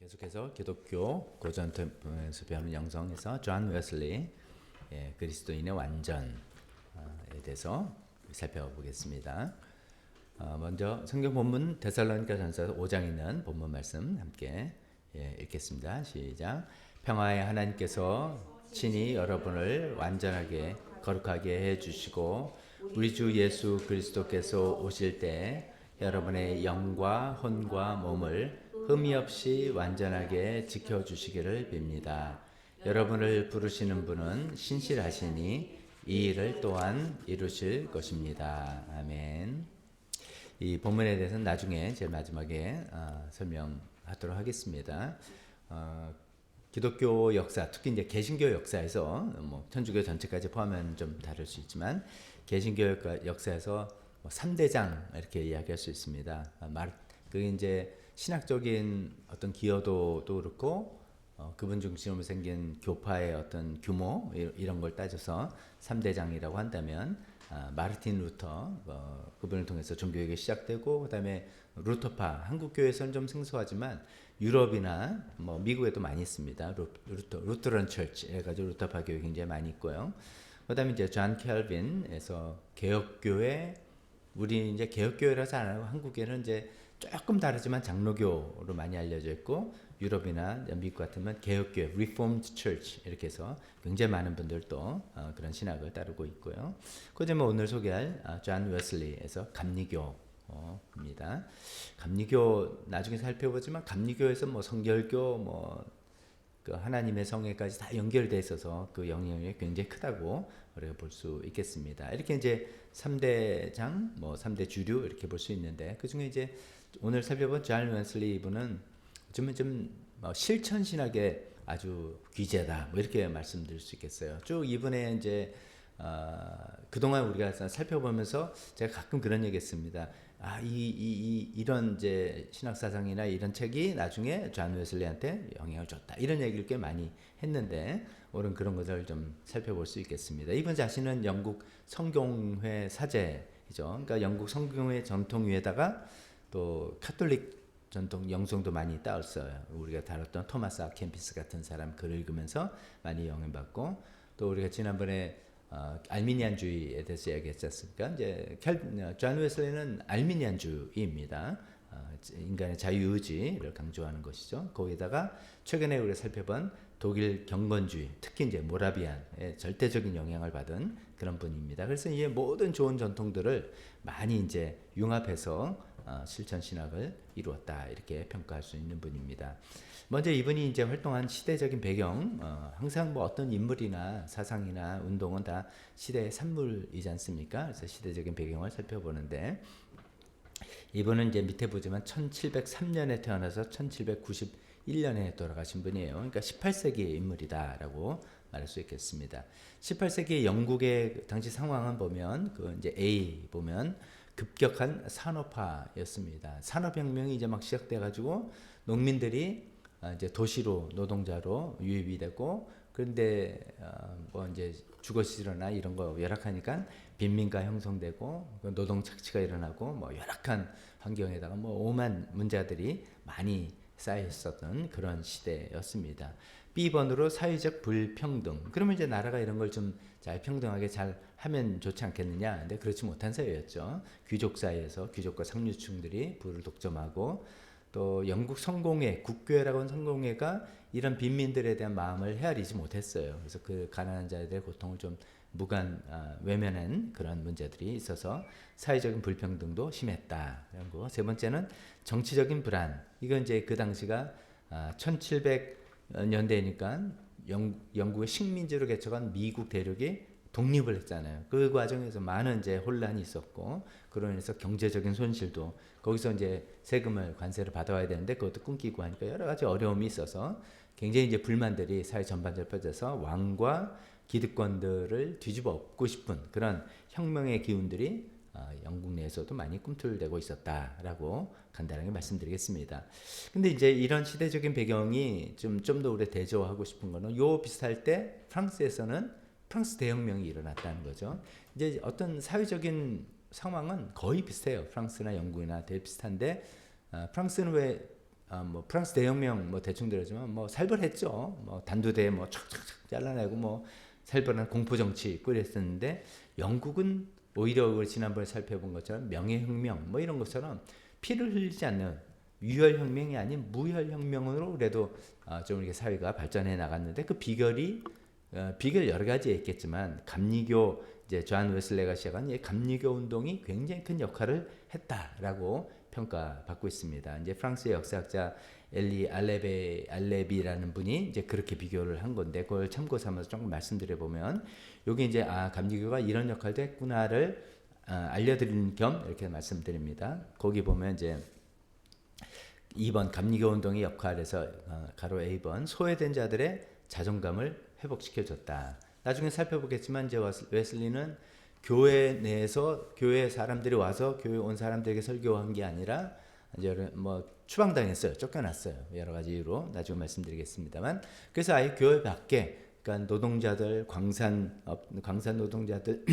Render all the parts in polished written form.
계속해서 기독교 고전 템플에서 배우는 영성에서 존 웨슬리 그리스도인의 완전에 대해서 살펴보겠습니다. 먼저 성경 본문 데살로니가전서 5장 있는 본문 말씀 함께 읽겠습니다. 시작. 평화의 하나님께서 친히 여러분을 완전하게 거룩하게 해주시고 우리 주 예수 그리스도께서 오실 때 여러분의 영과 혼과 몸을 흠이 없이 완전하게 지켜주시기를 빕니다. 여러분을 부르시는 분은 신실하시니 이 일을 또한 이루실 것입니다. 아멘. 이 본문에 대해서는 나중에 제일 마지막에 설명하도록 하겠습니다. 기독교 역사, 특히 이제 개신교 역사에서 천주교 전체까지 포함하면 좀 다를 수 있지만 개신교 역사에서 3대장 이렇게 이야기할 수 있습니다. 그게 이제 신학적인 어떤 기여도도 그렇고 그분 중심으로 생긴 교파의 어떤 규모 이런 걸 따져서 3대장이라고 한다면 마르틴 루터 그분을 통해서 종교개혁이 시작되고 그다음에 루터파 한국 교회에서는 좀 생소하지만 유럽이나 미국에도 많이 있습니다. 루터런 처치 해가지고 루터파 교회 굉장히 많이 있고요. 그다음에 이제 존 켈빈에서 개혁교회 우리 이제 개혁교회라서 안 하고 한국에는 이제 조금 다르지만 장로교로 많이 알려져 있고 유럽이나 미국 같으면 개혁교회, Reformed Church 이렇게 해서 굉장히 많은 분들도 그런 신학을 따르고 있고요. 그다음에 오늘 소개할 존 웨슬리에서 감리교입니다. 감리교 나중에 살펴보지만 감리교에서 성결교 그 하나님의 성회까지 다 연결돼 있어서 그 영향력이 굉장히 크다고 우리가 볼 수 있겠습니다. 이렇게 이제 3대장, 3대 주류 이렇게 볼 수 있는데 그 중에 이제 오늘 살펴본 존 웨슬리 이분은 좀 실천 신학의 아주 귀재다 이렇게 말씀드릴 수 있겠어요. 쭉 이분의 이제 그동안 우리가 살펴보면서 제가 가끔 그런 얘기했습니다. 이런 이제 신학 사상이나 이런 책이 나중에 존 웨슬리한테 영향을 줬다. 이런 얘기를 꽤 많이 했는데 오늘 그런 것을 좀 살펴볼 수 있겠습니다. 이분 자신은 영국 성경회 사제이죠. 그러니까 영국 성경회 전통 위에다가 또 카톨릭 전통 영성도 많이 따왔어요. 우리가 다뤘던 토마스 아켄피스 같은 사람 글을 읽으면서 많이 영향받고 또 우리가 지난번에 알미니안주의에 대해서 이야기했지 않습니까? 이제 존 웨슬리는 알미니안주의입니다. 인간의 자유의지를 강조하는 것이죠. 거기다가 최근에 우리가 살펴본 독일 경건주의, 특히 이제 모라비안의 절대적인 영향을 받은 그런 분입니다. 그래서 이 모든 좋은 전통들을 많이 이제 융합해서 실천 신학을 이루었다 이렇게 평가할 수 있는 분입니다. 먼저 이분이 이제 활동한 시대적인 배경, 항상 어떤 인물이나 사상이나 운동은 다 시대의 산물이지 않습니까? 그래서 시대적인 배경을 살펴보는데 이분은 이제 밑에 보지만 1703년에 태어나서 1791년에 돌아가신 분이에요. 그러니까 18세기의 인물이다라고 말할 수 있겠습니다. 18세기 영국의 당시 상황은 보면 그 이제 A 보면 급격한 산업화였습니다. 산업혁명이 이제 막 시작돼 가지고 농민들이 이제 도시로 노동자로 유입이 되고 그런데 이제 주거시설이나 이런 거 열악하니까 빈민가 형성되고 노동 착취가 일어나고 열악한 환경에다가 오만 문제들이 많이 쌓여 있었던 그런 시대였습니다. B번으로 사회적 불평등. 그러면 이제 나라가 이런 걸 좀 잘 평등하게 잘 하면 좋지 않겠느냐. 근데 그렇지 못한 사회였죠. 귀족 사이에서 귀족과 상류층들이 부를 독점하고 또 영국 성공회, 국교회라고 하는 성공회가 이런 빈민들에 대한 마음을 헤아리지 못했어요. 그래서 그 가난한 자들의 고통을 좀 외면한 그런 문제들이 있어서 사회적인 불평등도 심했다. 그리고 세 번째는 정치적인 불안. 이건 이제 그 당시가 1700년대니까 영국의 식민지로 개척한 미국 대륙이 독립을 했잖아요. 그 과정에서 많은 이제 혼란이 있었고, 그로 인해서 경제적인 손실도, 거기서 이제 세금을, 관세를 받아와야 되는데, 그것도 끊기고 하니까 여러 가지 어려움이 있어서 굉장히 이제 불만들이 사회 전반적으로 펼쳐서 왕과 기득권들을 뒤집어 엎고 싶은 그런 혁명의 기운들이 영국 내에서도 많이 꿈틀대고 있었다라고 간단하게 말씀드리겠습니다. 근데 이제 이런 시대적인 배경이 좀 더 우리 대조하고 싶은 거는 요 비슷할 때 프랑스에서는 프랑스 대혁명이 일어났다는 거죠. 이제 어떤 사회적인 상황은 거의 비슷해요. 프랑스나 영국이나 되게 비슷한데 프랑스는 왜 뭐 프랑스 대혁명 뭐 대충 들었지만 뭐 살벌했죠. 뭐 단두대 뭐 촥촥촥 잘라내고 뭐 살벌한 공포 정치 꾸렸었는데 영국은 오히려 우리 지난번에 살펴본 것처럼 명예혁명 뭐 이런 것처럼 피를 흘리지 않는 유혈혁명이 아닌 무혈혁명으로 그래도 좀 이렇게 사회가 발전해 나갔는데 그 비결이 비결 여러 가지 있겠지만 감리교 이제 존 웨슬레가 시작한 이 감리교 운동이 굉장히 큰 역할을 했다라고 평가받고 있습니다. 이제 프랑스의 역사학자 엘리 알레비라는 분이 이제 그렇게 비교를 한 건데 그걸 참고 삼아서 조금 말씀드려 보면 여기 이제 감리교가 이런 역할도 했구나를 알려드리는 겸 이렇게 말씀드립니다. 거기 보면 이제 2번 감리교 운동의 역할에서 가로 A번 소외된 자들의 자존감을 회복시켜줬다. 나중에 살펴보겠지만 이제 웨슬리는 교회 내에서 교회 사람들이 와서 교회 온 사람들에게 설교한 게 아니라 이제 뭐 추방당했어요. 쫓겨났어요. 여러 가지 이유로 나중에 말씀드리겠습니다만 그래서 아예 교회 밖에 그러니까 노동자들 광산 노동자들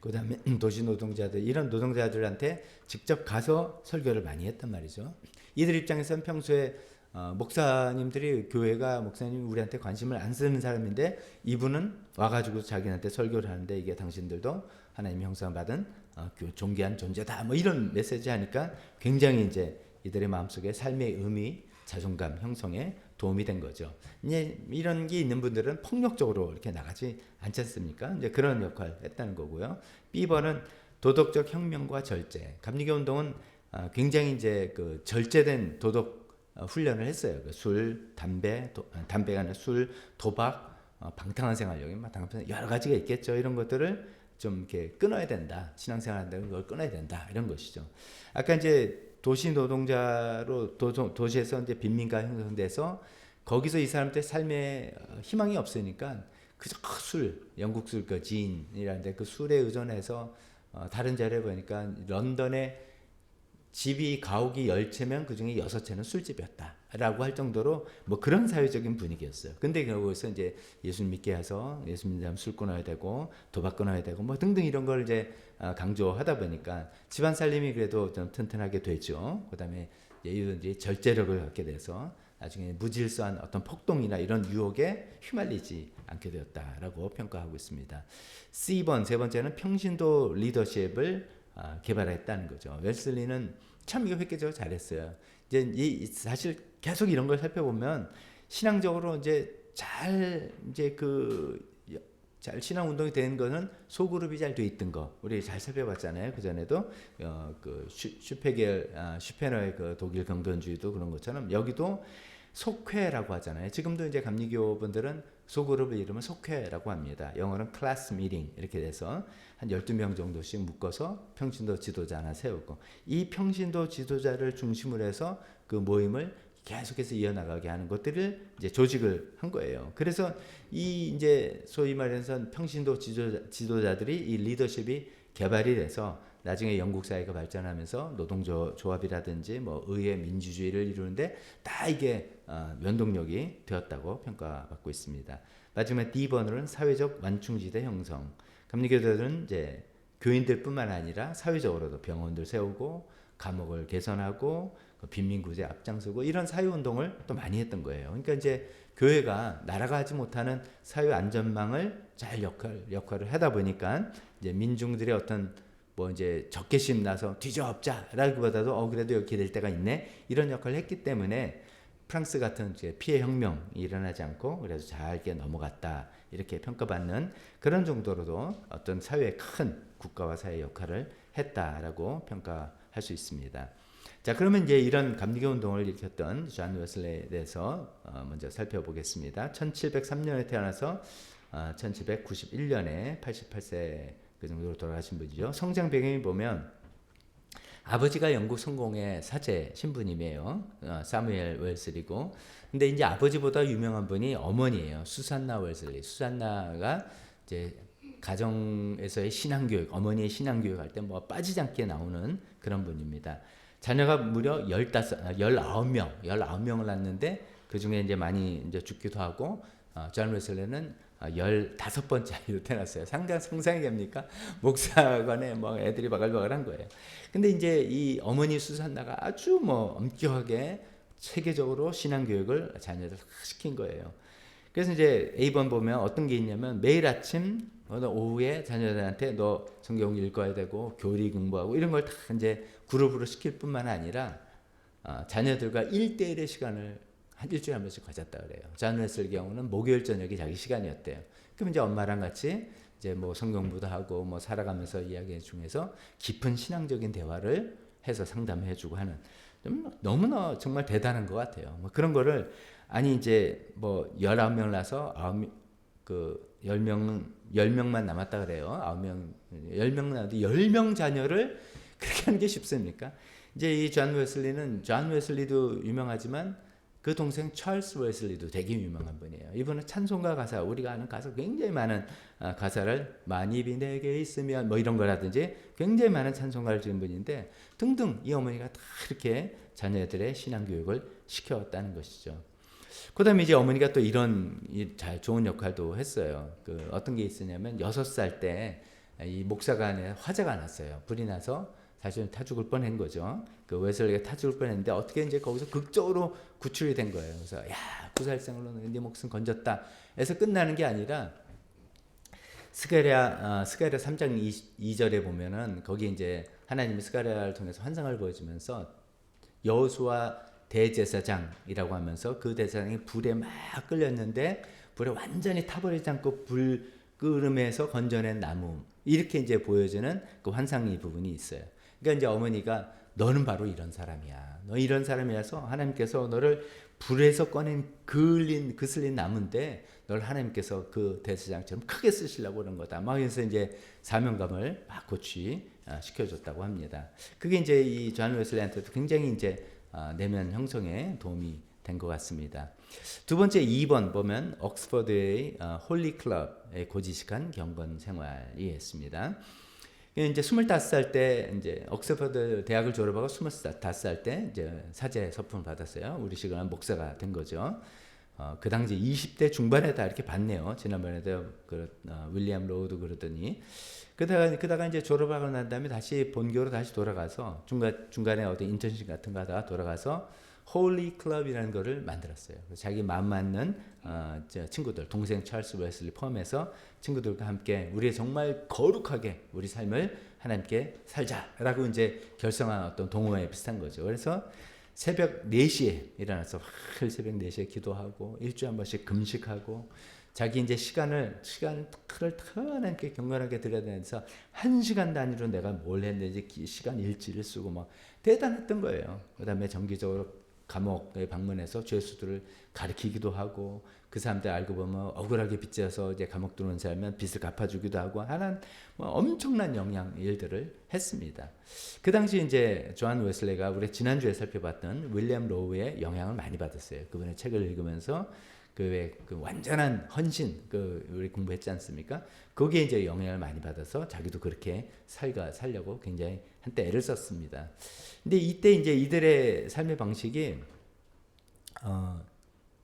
그다음에 도시 노동자들 이런 노동자들한테 직접 가서 설교를 많이 했단 말이죠. 이들 입장에서는 평소에 목사님들이 교회가 목사님이 우리한테 관심을 안 쓰는 사람인데 이분은 와가지고 자기한테 설교를 하는데 이게 당신들도 하나님 형상 받은 존귀한 존재다 뭐 이런 메시지 하니까 굉장히 이제 이들의 마음속에 삶의 의미 자존감 형성에 도움이 된 거죠. 이제 이런 게 있는 분들은 폭력적으로 이렇게 나가지 않지 않습니까? 이제 그런 역할을 했다는 거고요. B번은 도덕적 혁명과 절제. 감리교 운동은 굉장히 이제 그 절제된 도덕 훈련을 했어요. 술, 담배가 아니라 술, 도박, 방탕한 생활, 여기 여러 가지가 있겠죠. 이런 것들을 좀 이렇게 끊어야 된다. 신앙생활 한다는 걸 끊어야 된다. 이런 것이죠. 아까 이제 도시 노동자로 도시에서 이제 빈민가 형성돼서 거기서 이 사람들 삶에 희망이 없으니까 그저 술, 영국 술, 그 진이라는데 그 술에 의존해서 다른 자료에 보니까 런던에 집이 가옥이 10채면 그중에 6채는 술집이었다라고 할 정도로 뭐 그런 사회적인 분위기였어요. 근데 거기서 이제 예수 믿게 해서 예수 믿는 사람 술 끊어야 되고 도박 끊어야 되고 뭐 등등 이런 걸 이제 강조하다 보니까 집안 살림이 그래도 좀 튼튼하게 되죠. 그다음에 이들이 절제력을 갖게 돼서 나중에 무질서한 어떤 폭동이나 이런 유혹에 휘말리지 않게 되었다라고 평가하고 있습니다. C번 세 번째는 평신도 리더십을 개발했다는 거죠. 웨슬리는 참 이거 획기적으로 잘했어요. 이제 사실 계속 이런 걸 살펴보면 신앙적으로 잘 신앙 운동이 되는 거는 소그룹이 잘 돼 있던 거 우리 잘 살펴봤잖아요. 그 전에도 그 슈페너의 그 독일 경건주의도 그런 것처럼 여기도 속회라고 하잖아요. 지금도 이제 감리교 분들은 소그룹의 이름은 속회라고 합니다. 영어는 클래스 미팅 이렇게 돼서 한 12명 정도씩 묶어서 평신도 지도자 하나 세우고 이 평신도 지도자를 중심으로 해서 그 모임을 계속해서 이어나가게 하는 것들을 이제 조직을 한 거예요. 그래서 이 이제 소위 말해서 평신도 지도자들이 이 리더십이 개발이 돼서 나중에 영국 사회가 발전하면서 노동조합이라든지 뭐 의회 민주주의를 이루는데 다 이게 원동력이 되었다고 평가받고 있습니다. 마지막 D번으로는 사회적 완충지대 형성. 감리교도들은 이제 교인들뿐만 아니라 사회적으로도 병원들 세우고 감옥을 개선하고 빈민구제 앞장서고 이런 사회운동을 또 많이 했던 거예요. 그러니까 이제 교회가 나라가 하지 못하는 사회 안전망을 잘 역할을 하다 보니까 이제 민중들의 어떤 뭐 이제 적개심 나서 뒤져엎자라기보다도 그래도 이렇게 될 때가 있네 이런 역할을 했기 때문에 프랑스 같은 이제 피해 혁명이 일어나지 않고 그래서 잘 이렇게 넘어갔다 이렇게 평가받는 그런 정도로도 어떤 사회의 큰 국가와 사회 역할을 했다라고 평가할 수 있습니다. 자, 그러면 이제 이런 감리교 운동을 일으켰던 존 웨슬레에 대해서 먼저 살펴보겠습니다. 1703년에 태어나서 1791년에 88세 그 정도로 돌아가신 분이죠. 성장 배경이 보면 아버지가 영국 성공의 사제 신부님이에요. 사무엘 웨슬리고. 근데 이제 아버지보다 유명한 분이 어머니예요. 수산나 웨슬리. 수산나가 이제 가정에서의 신앙교육, 어머니의 신앙교육 할 때 뭐 빠지지 않게 나오는 그런 분입니다. 자녀가 무려 19명을 낳았는데 그 중에 이제 많이 이제 죽기도 하고 존 웨슬리는 15번째 아이로 태어났어요. 상상이 됩니까? 목사관에 뭐 애들이 바글바글한 거예요. 근데 이제 이 어머니 수산나가 아주 뭐 엄격하게 체계적으로 신앙 교육을 자녀들 시킨 거예요. 그래서 이제 A번 보면 어떤 게 있냐면 매일 아침 오후에 자녀들한테 너 성경 읽어야 되고 교리 공부하고 이런 걸 다 이제 그룹으로 시킬 뿐만 아니라 자녀들과 1대1의 시간을 한 일주일에 한 번씩 가졌다 그래요. 존 웨슬리 경우는 목요일 저녁이 자기 시간이었대요. 그럼 이제 엄마랑 같이 이제 뭐 성경부도 하고 뭐 살아가면서 이야기 중에서 깊은 신앙적인 대화를 해서 상담해주고 하는 너무나 정말 대단한 것 같아요. 뭐 그런 거를 아니 이제 뭐 19명 나서 10명만 남았다 그래요. 9명 10명 나도 10명 자녀를 그렇게 하는 게 쉽습니까? 이제 이 존 웨슬리도 유명하지만 그 동생 찰스 웨슬리도 되게 유명한 분이에요. 이분은 찬송가 가사, 우리가 아는 가사 굉장히 많은 가사를 만입이 내게 있으면 뭐 이런 거라든지 굉장히 많은 찬송가를 지은 분인데 등등 이 어머니가 다 이렇게 자녀들의 신앙 교육을 시켜왔다는 것이죠. 그다음에 이제 어머니가 또 이런 좋은 역할도 했어요. 그 어떤 게 있었냐면 6살 때 이 목사가 안에 화재가 났어요. 불이 나서 사실은 타 죽을 뻔한 거죠. 그 웨슬리가 타 죽을 뻔했는데 어떻게 이제 거기서 극적으로 구출이 된 거예요. 그래서 야 9살생으로 네 목숨 건졌다. 해서 끝나는 게 아니라 스가랴 3장 2절에 보면은 거기 이제 하나님이 스가랴를 통해서 환상을 보여주면서 여호수아 대제사장이라고 하면서 그 대제사장이 불에 막 끌렸는데 불에 완전히 타버리지 않고 불 끄름에서 건져낸 나무 이렇게 이제 보여주는 그 환상의 부분이 있어요. 그러니까 이제 어머니가 너는 바로 이런 사람이야. 너 이런 사람이라서 하나님께서 너를 불에서 꺼낸 그슬린 나무인데 널 하나님께서 그 대제사장처럼 크게 쓰시려고 그런 거다. 막 그래서 이제 사명감을 막 고취 시켜줬다고 합니다. 그게 이제 이 존 웨슬리한테도 굉장히 이제 내면 형성에 도움이 된 것 같습니다. 두 번째 2번 보면 옥스퍼드의 홀리 클럽에 고지식한 경건 생활이 있습니다. 이제 25살 때 이제 옥스퍼드 대학을 졸업하고 25살 때 이제 사제 서품을 받았어요. 우리 식으로 목사가 된 거죠. 그 당시 20대 중반에 다 이렇게 받네요. 지난번에도 윌리엄 로우도 그러더니 그러다가 이제 졸업하고 난 다음에 다시 본교로 다시 돌아가서 중간에 어디 인턴십 같은 거 하다가 돌아가서 홀리 클럽이라는 거를 만들었어요. 자기 마음 맞는 친구들, 동생 찰스 웨슬리 포함해서 친구들과 함께 우리 정말 거룩하게 우리 삶을 하나님께 살자라고 이제 결성한 어떤 동호회 비슷한 거죠. 그래서 새벽 4시에 일어나서 새벽 4시에 기도하고 일주일에 한 번씩 금식하고 자기 이제 시간을 하나님께 경건하게 드려야 되면서 1시간 단위로 내가 뭘 했는지 시간 일지를 쓰고 막 대단했던 거예요. 그다음에 정기적으로 감옥에 방문해서 죄수들을 가르치기도 하고 그 사람들 알고 보면 억울하게 빚져서 이제 감옥 들어온 사람은 빚을 갚아주기도 하고 하는 뭐 엄청난 일들을 했습니다. 그 당시 이제 존 웨슬리가 우리 지난주에 살펴봤던 윌리엄 로우의 영향을 많이 받았어요. 그분의 책을 읽으면서 그 완전한 헌신 우리 공부했지 않습니까? 거기에 이제 영향을 많이 받아서 자기도 그렇게 살려고 굉장히 한때 애를 썼습니다. 근데 이때 이제 이들의 삶의 방식이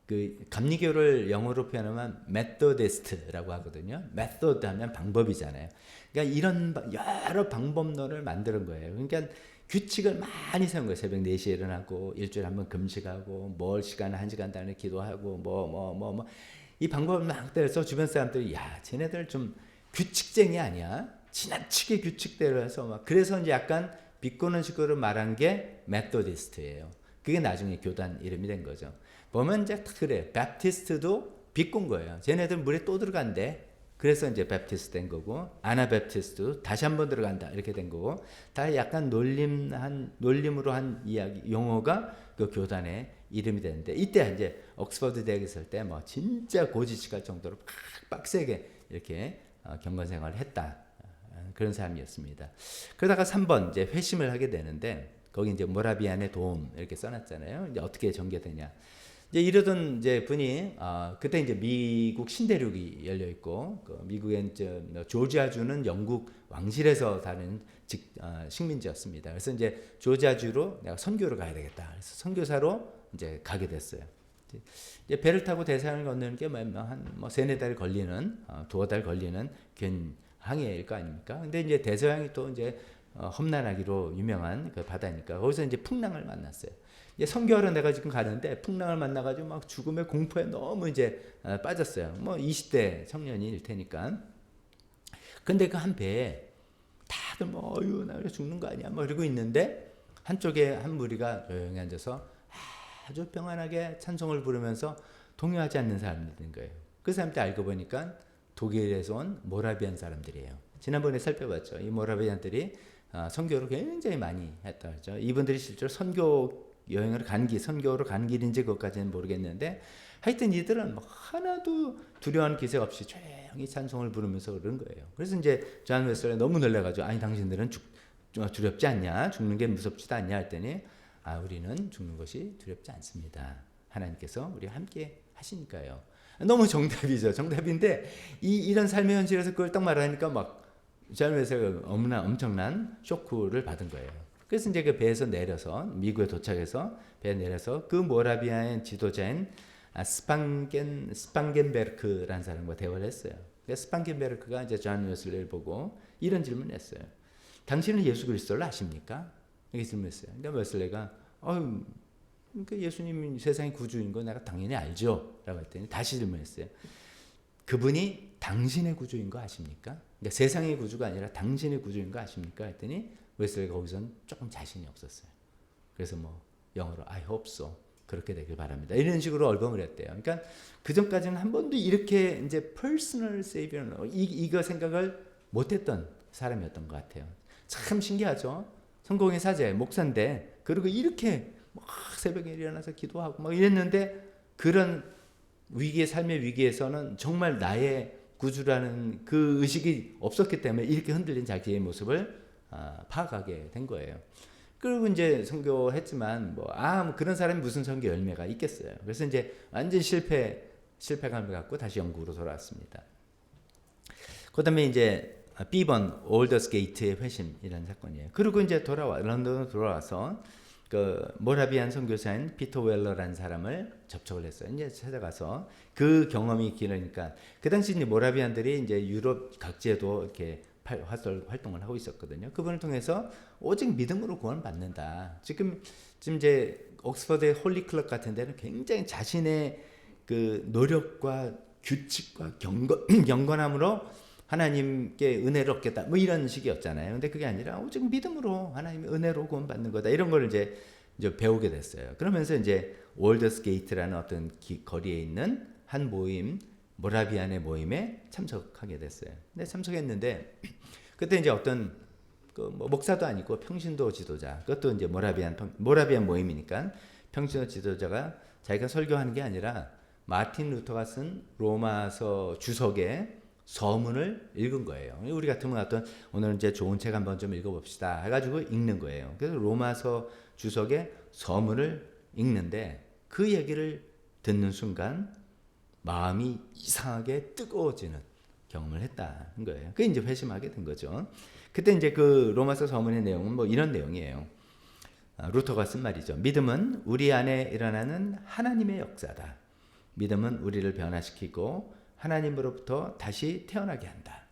그 감리교를 영어로 표현하면 메토디스트라고 하거든요. 메소드 하면 방법이잖아요. 그러니까 이런 여러 방법론을 만드는 거예요. 그러니까 규칙을 많이 세운 거예요. 새벽 4시에 일어나고 일주일에 한 번 금식하고 뭘 시간 1시간 단위 기도하고 이 방법을 막 때려서 주변 사람들이 야 쟤네들 좀 규칙쟁이 아니야? 지나치게 규칙대로 해서 막 그래서 이제 약간 비꼬는 식으로 말한 게 메토디스트예요. 그게 나중에 교단 이름이 된 거죠. 보면 이제 그래 베프티스트도 비꼰 거예요. 쟤네들 물에 또 들어간대. 그래서 이제 베프티스트 된 거고 아나베프티스트도 다시 한번 들어간다 이렇게 된 거고 다 약간 놀림으로 한 이야기 용어가 그 교단의 이름이 되는데 이때 이제 옥스퍼드 대학에 있을 때 뭐 진짜 고지식할 정도로 빡세게 이렇게 경건 생활을 했다 그런 사람이었습니다. 그러다가 3번 이제 회심을 하게 되는데 거기 이제 모라비안의 도움 이렇게 써놨잖아요. 이제 어떻게 전개되냐. 이제 이러던 이제 분이 그때 이제 미국 신대륙이 열려 있고 미국엔 조지아주는 영국 왕실에서 다른 식민지였습니다. 그래서 이제 조지아주로 내가 선교를 가야 되겠다. 그래서 선교사로 이제 가게 됐어요. 이제 배를 타고 대서양을 건너는 게 한 3-4달 걸리는 2달 걸리는 긴 항해일 거 아닙니까? 근데 이제 대서양이 또 이제 험난하기로 유명한 그 바다니까 거기서 이제 풍랑을 만났어요. 이제 선교하러 내가 지금 가는데 풍랑을 만나가지고 막 죽음의 공포에 너무 이제 빠졌어요. 뭐 20대 청년일 테니까. 근데 그 한 배에 다들 뭐 어유 나 죽는 거 아니야 뭐 이러고 있는데 한쪽에 한 무리가 조용히 앉아서 아주 평안하게 찬송을 부르면서 동요하지 않는 사람들인 거예요. 그 사람들 알고 보니까 독일에서 온 모라비안 사람들이에요. 지난번에 살펴봤죠. 이 모라비안들이 선교를 굉장히 많이 했다 그죠. 이분들이 실제로 선교 여행을 선교로 간 길인지 그것까지는 모르겠는데 하여튼 이들은 뭐 하나도 두려워하는 기색 없이 조용히 찬송을 부르면서 그런 거예요. 그래서 이제 존 웨슬리가 너무 놀라가지고 아니 당신들은 두렵지 않냐? 죽는 게 무섭지도 않냐? 했더니 우리는 죽는 것이 두렵지 않습니다. 하나님께서 우리와 함께 하시니까요. 너무 정답이죠. 정답인데 이런 삶의 현실에서 그걸 딱 말하니까 막 존 웨슬리가 엄청난 쇼크를 받은 거예요. 그래서 이제 그 배에서 내려서 미국에 도착해서 배에 내려서 그 모라비아의 지도자인 스판겐베르크라는 사람과 대화를 했어요. 스판겐베르크가 이제 존 웨슬리를 보고 이런 질문을 했어요. 당신은 예수 그리스도를 아십니까? 이렇게 질문했어요. 근데 웨슬리가 그러니까 예수님이 세상의 구주인 거 내가 당연히 알죠. 라고 했더니 다시 질문했어요. 그분이 당신의 구주인 거 아십니까? 그러니까 세상의 구주가 아니라 당신의 구주인 거 아십니까? 했더니 웨슬리가 거기서는 조금 자신이 없었어요. 그래서 뭐 영어로 I hope so. 그렇게 되길 바랍니다. 이런 식으로 얼버무렸대요. 그러니까 그 전까지는 한 번도 이렇게 이제 personal savior 이거 생각을 못했던 사람이었던 것 같아요. 참 신기하죠. 성공의 사제 목사인데 그리고 이렇게 막 새벽에 일어나서 기도하고 막 이랬는데 그런 삶의 위기에서는 정말 나의 구주라는 그 의식이 없었기 때문에 이렇게 흔들린 자기의 모습을 파악하게 된 거예요. 그리고 이제 선교했지만 뭐 그런 사람이 무슨 선교 열매가 있겠어요. 그래서 이제 완전 실패감을 갖고 다시 영국으로 돌아왔습니다. 그다음에 이제 B번 올더스게이트의 회심이라는 사건이에요. 그리고 이제 런던으로 돌아와서 그 모라비안 선교사인 피터 웰러라는 사람을 접촉을 했어요. 이제 찾아가서 그 경험이 길으니까 그 당시 이제 모라비안들이 이제 유럽 각지에도 이렇게 활동을 하고 있었거든요. 그분을 통해서 오직 믿음으로 구원받는다. 지금 이제 옥스퍼드의 홀리 클럽 같은 데는 굉장히 자신의 그 노력과 규칙과 경건함으로 하나님께 은혜를 얻겠다. 뭐 이런 식이었잖아요. 근데 그게 아니라 오직 믿음으로 하나님의 은혜로 구원받는 거다. 이런 걸 이제 배우게 됐어요. 그러면서 이제 올더스 게이트라는 어떤 거리에 있는 한 모임, 모라비안의 모임에 참석하게 됐어요. 근데 참석했는데 그때 이제 어떤 뭐 목사도 아니고 평신도 지도자, 그것도 이제 모라비안 모임이니까 평신도 지도자가 자기가 설교하는 게 아니라 마틴 루터가 쓴 로마서 주석의 서문을 읽은 거예요. 우리 같으면 오늘 이제 좋은 책 한번 좀 읽어봅시다 해가지고 읽는 거예요. 그래서 로마서 주석의 서문을 읽는데 그 얘기를 듣는 순간 마음이 이상하게 뜨거워지는 경험을 했다는 거예요. 그게 이제 회심하게 된 거죠. 그때 이제 그 로마서 서문의 내용은 뭐 이런 내용이에요. 루터가 쓴 말이죠. 믿음은 우리 안에 일어나는 하나님의 역사다. 믿음은 우리를 변화시키고 하나님으로부터 다시 태어나게 한다.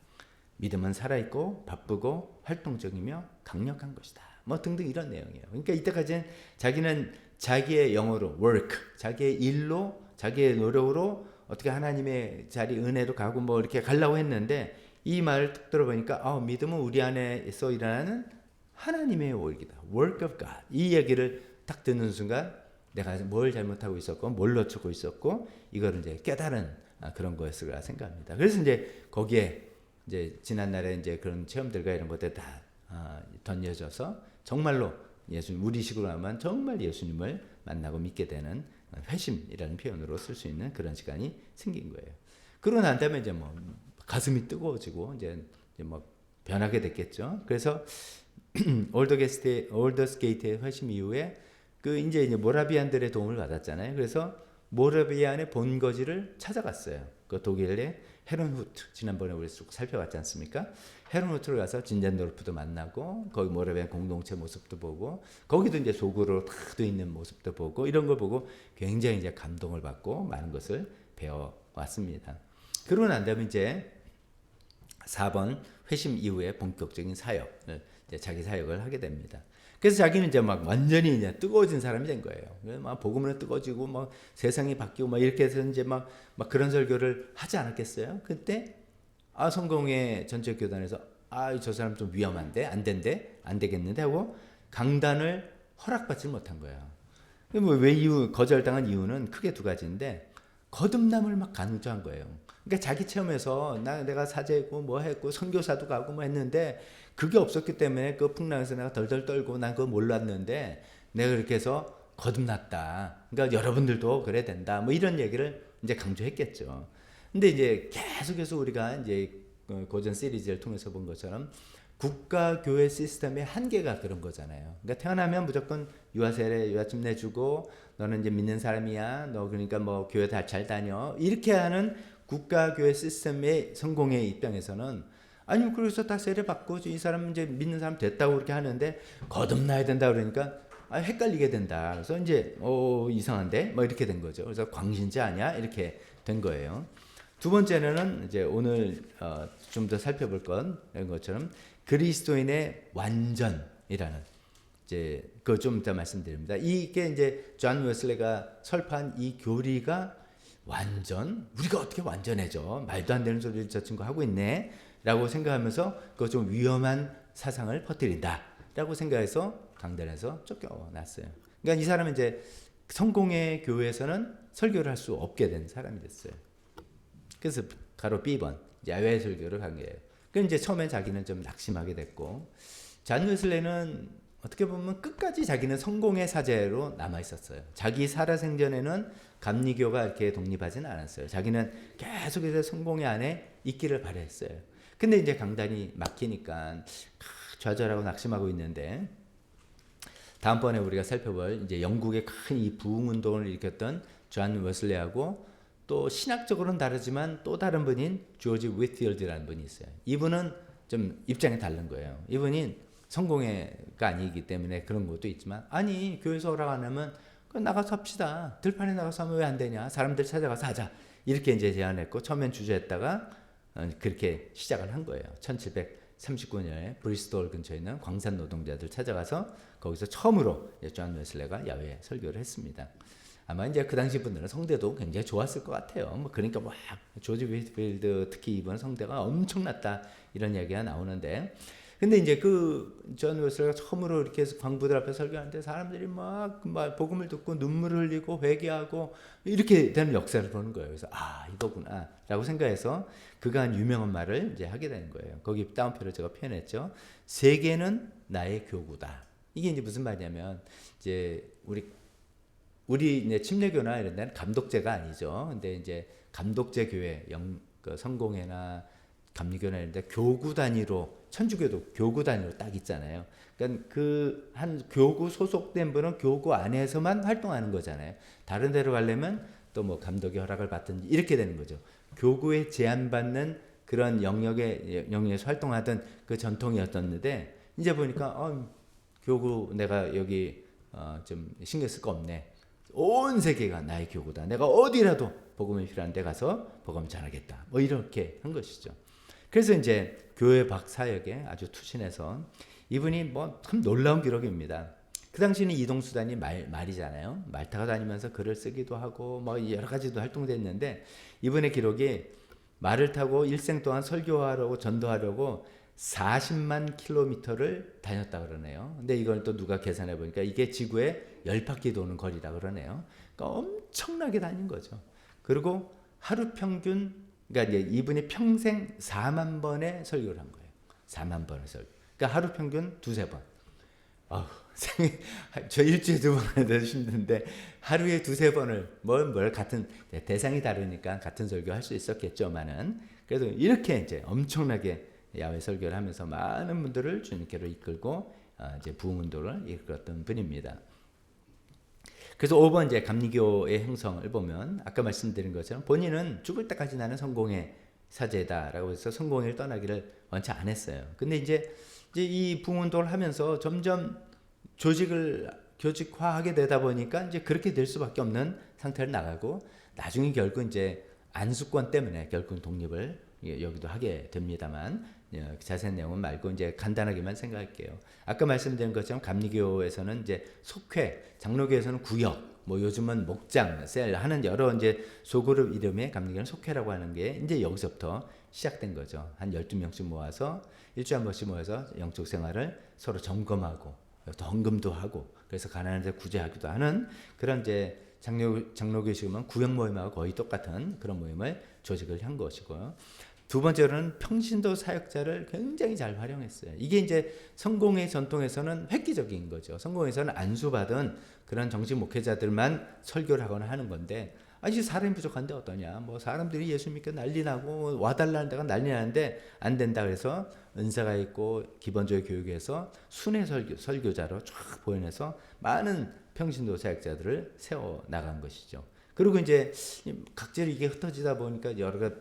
믿음은 살아있고 바쁘고 활동적이며 강력한 것이다. 뭐 등등 이런 내용이에요. 그러니까 이때까지는 자기는 자기의 영어로 work, 자기의 일로, 자기의 노력으로 어떻게 하나님의 자리 은혜로 가고 뭐 이렇게 가려고 했는데 이 말을 딱 들어보니까 믿음은 우리 안에서 일어나는 하나님의 work이다. work of God. 이 얘기를 딱 듣는 순간 내가 뭘 잘못하고 있었고 뭘 놓치고 있었고 이거를 이제 깨달은 그런 거였을까 생각합니다. 그래서 이제 거기에 이제 지난날에 이제 그런 체험들과 이런 것들 다 던져져서 정말로 우리식으로 하면 정말 예수님을 만나고 믿게 되는 회심이라는 표현으로 쓸 수 있는 그런 시간이 생긴 거예요. 그러고 난 다음에 이제 뭐 가슴이 뜨거워지고 이제 뭐 변하게 됐겠죠. 그래서 올더스게이트의 회심 이후에 그 이제 모라비안들의 도움을 받았잖아요. 그래서 모라비안의 본거지를 찾아갔어요. 그 독일의 헤른후트, 지난번에 우리 쭉 살펴봤지 않습니까? 헤른후트를 가서 진젠도르프도 만나고 거기 모라비안 공동체 모습도 보고 거기도 이제 소그로 탁 돼 있는 모습도 보고 이런 걸 보고 굉장히 이제 감동을 받고 많은 것을 배워왔습니다. 그러고 난 다음에 이제 4번 회심 이후에 본격적인 사역을 자기 사역을 하게 됩니다. 그래서 자기는 이제 막 완전히 이제 뜨거워진 사람이 된 거예요. 막 복음으로 뜨거워지고 막 세상이 바뀌고 막 이렇게 해서 이제 막 그런 설교를 하지 않았겠어요? 그때 성공회 전체 교단에서 저 사람 좀 위험한데 안 된대 안 되겠는데 하고 강단을 허락받지 못한 거예요. 왜 거절당한 이유는 크게 두 가지인데 거듭남을 막 강조한 거예요. 그러니까 자기 체험에서 내가 사제고 뭐 했고 선교사도 가고 뭐 했는데 그게 없었기 때문에 그 풍랑에서 내가 덜덜 떨고 난 그거 몰랐는데 내가 그렇게 해서 거듭났다. 그러니까 여러분들도 그래야 된다. 뭐 이런 얘기를 이제 강조했겠죠. 근데 이제 계속해서 우리가 이제 고전 시리즈를 통해서 본 것처럼 국가 교회 시스템의 한계가 그런 거잖아요. 그러니까 태어나면 무조건 유아세례 유아침 내주고 너는 이제 믿는 사람이야. 너 그러니까 뭐 교회 다 잘 다녀. 이렇게 하는 국가 교회 시스템의 성공의 입장에서는 아니 그래서 다 세례 받고 이 사람 이제 믿는 사람 됐다고 그렇게 하는데 거듭나야 된다 그러니까 헷갈리게 된다. 그래서 이제 이상한데 뭐 이렇게 된 거죠. 그래서 광신자 아니야 이렇게 된 거예요. 두 번째는 이제 오늘 좀 더 살펴볼 건 이런 것처럼 그리스도인의 완전이라는 이제 그거 좀 이따 말씀드립니다. 이게 이제 존 웨슬레가 설파한 이 교리가 완전 우리가 어떻게 완전해져 말도 안 되는 소리를 저 친구 하고 있네 라고 생각하면서 그거 좀 위험한 사상을 퍼뜨린다 라고 생각해서 강단에서 쫓겨났어요. 그러니까 이 사람은 이제 성공의 교회에서는 설교를 할 수 없게 된 사람이 됐어요. 그래서 가로 B번 야외 설교를 간 거예요. 그 이제 처음에 자기는 좀 낙심하게 됐고 존 웨슬레는 어떻게 보면 끝까지 자기는 성공의 사제로 남아 있었어요. 자기 살아생전에는 감리교가 이렇게 독립하지는 않았어요. 자기는 계속해서 성공의 안에 있기를 바랬어요. 근데 이제 강단이 막히니까 좌절하고 낙심하고 있는데 다음번에 우리가 살펴볼 이제 영국의 큰 이 부흥 운동을 일으켰던 존 웨슬레하고 또 신학적으로는 다르지만 또 다른 분인 조지 위필드라는 분이 있어요. 이분은 좀 입장이 다른 거예요. 이분이 성공회가 아니기 때문에 그런 것도 있지만 아니 교회에서 허락 안 하면 나가서 합시다. 들판에 나가서 하면 왜 안 되냐. 사람들 찾아가서 하자. 이렇게 이제 제안했고 처음엔 주저했다가 그렇게 시작을 한 거예요. 1739년에 브리스톨 근처에 있는 광산 노동자들 찾아가서 거기서 처음으로 존 웨슬레가 야외 설교를 했습니다. 아마 이제 그 당시 분들은 성대도 굉장히 좋았을 것 같아요. 뭐 그러니까 막 조지 위필드 특히 이번 성대가 엄청났다 이런 이야기가 나오는데, 근데 이제 그 존 웨슬레가 처음으로 이렇게 해서 광부들 앞에 설교하는데 사람들이 막 복음을 듣고 눈물을 흘리고 회개하고 이렇게 되는 역사를 보는 거예요. 그래서 이거구나라고 생각해서 그가 한 유명한 말을 이제 하게 되는 거예요. 거기 따옴표를 제가 표현했죠. 세계는 나의 교구다. 이게 이제 무슨 말이냐면 이제 우리 이제 침례교나 이런 데는 감독제가 아니죠. 근데 이제 감독제 교회, 성공회나 감리교나 이런 데 교구 단위로, 천주교도 교구 단위로 딱 있잖아요. 그러니까 그 한 교구 소속된 분은 교구 안에서만 활동하는 거잖아요. 다른 데로 가려면 또 뭐 감독의 허락을 받든지 이렇게 되는 거죠. 교구에 제한받는 그런 영역에서 활동하던 그 전통이었었는데 이제 보니까 교구 내가 여기 좀 신경 쓸 거 없네. 온 세계가 나의 교구다. 내가 어디라도 복음이 필요한 데 가서 복음 전하겠다. 뭐 이렇게 한 것이죠. 그래서 이제 교회 박사역에 아주 투신해서 이분이 뭐 참 놀라운 기록입니다. 그 당시는 이동수단이 말이잖아요. 말 타고 다니면서 글을 쓰기도 하고 뭐 여러 가지도 활동됐는데 이분의 기록이 말을 타고 일생 동안 설교하려고 전도하려고 40만 킬로미터를 다녔다 그러네요. 근데 이걸 또 누가 계산해 보니까 이게 지구에 10바퀴 도는 거리다 그러네요. 그러니까 엄청나게 다닌 거죠. 그리고 하루 평균, 그러니까 이제 이분이 평생 4만 번의 설교를 한 거예요. 4만 번의 설교. 그러니까 하루 평균 두세 번. 저 일주일에 2번 해도 힘든데 하루에 두세 번을 뭘 같은 대상이 다르니까 같은 설교 할 수 있었겠죠만은 그래도 이렇게 이제 엄청나게 야외 설교를 하면서 많은 분들을 주님께로 이끌고 이제 부흥운동을 이끌었던 분입니다. 그래서 5번 이제 감리교의 형성을 보면 아까 말씀드린 것처럼 본인은 죽을 때까지 나는 성공의 사제다라고 해서 성공을 떠나기를 원치 안 했어요. 근데 이제 이 부흥운동을 하면서 점점 조직을 교직화하게 되다 보니까 이제 그렇게 될 수밖에 없는 상태를 나가고 나중에 결국 이제 안수권 때문에 결국 독립을 여기도 하게 됩니다만 자세한 내용은 말고 이제 간단하게만 생각할게요. 아까 말씀드린 것처럼 감리교에서는 이제 속회, 장로교에서는 구역, 뭐 요즘은 목장, 셀 하는 여러 이제 소그룹 이름의 감리교는 속회라고 하는 게 이제 여기서부터 시작된 거죠. 한 12명씩 모아서 일주일에 한 번씩 모여서 영적 생활을 서로 점검하고 또 헌금도 하고 그래서 가난한 데 구제하기도 하는 그런 이제 장로교식은 구역 모임하고 거의 똑같은 그런 모임을 조직을 한 것이고요. 두 번째로는 평신도 사역자를 굉장히 잘 활용했어요. 이게 이제 성공의 전통에서는 획기적인 거죠. 성공에서는 안수받은 그런 정식 목회자들만 설교를 하거나 하는 건데 이제 사람이 부족한데 어떠냐. 뭐 사람들이 예수 믿고 난리 나고 와달라는 데가 난리 나는데 안 된다 그래서 은사가 있고 기본적인 교육에서 순회 설교자로 쫙 보여내서 많은 평신도 사역자들을 세워 나간 것이죠. 그리고 이제 각질이 이게 흩어지다 보니까 여러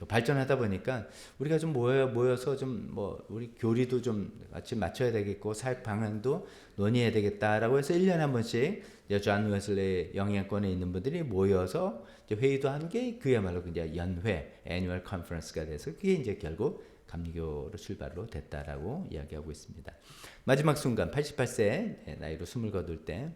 발전하다 보니까 우리가 좀 모여서 좀 뭐 우리 교리도 좀 같이 맞춰야 되겠고 사역 방향도 논의해야 되겠다라고 해서 1년에 한 번씩 존 웨슬리 영향권에 있는 분들이 모여서 이제 회의도 한 게 그야말로 이제 연회 애니얼 컨퍼런스가 돼서 그게 이제 결국 감리교로 출발로 됐다라고 이야기하고 있습니다. 마지막 순간 88세 나이로 숨을 거둘 때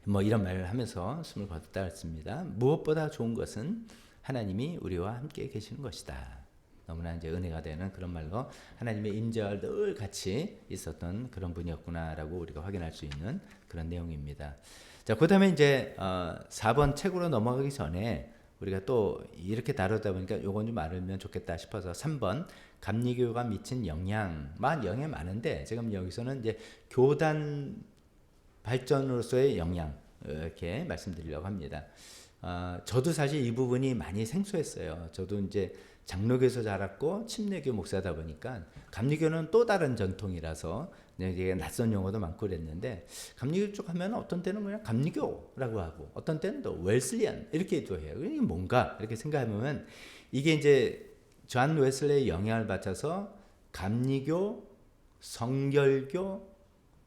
뭐 이런 말을 하면서 숨을 거뒀다 했습니다. 무엇보다 좋은 것은 하나님이 우리와 함께 계시는 것이다. 너무나 이제 은혜가 되는 그런 말로 하나님의 임재와 늘 같이 있었던 그런 분이었구나라고 우리가 확인할 수 있는 그런 내용입니다. 자, 그다음에 이제 4번 책으로 넘어가기 전에 우리가 또 이렇게 다루다 보니까 요건 좀 알면 좋겠다 싶어서 3번 감리교가 미친 영향이 많은데 지금 여기서는 이제 교단 발전으로서의 영향 이렇게 말씀드리려고 합니다. 저도 사실 이 부분이 많이 생소했어요. 저도 이제 장로교에서 자랐고 침례교 목사다 보니까 감리교는 또 다른 전통이라서 이게 낯선 용어도 많고 그랬는데 감리교 쪽 하면 어떤 때는 그냥 감리교라고 하고 어떤 때는 또 웨슬리안 이렇게도 해요. 이게 뭔가 이렇게 생각해보면 이게 이제 존 웨슬리의 영향을 받쳐서 감리교, 성결교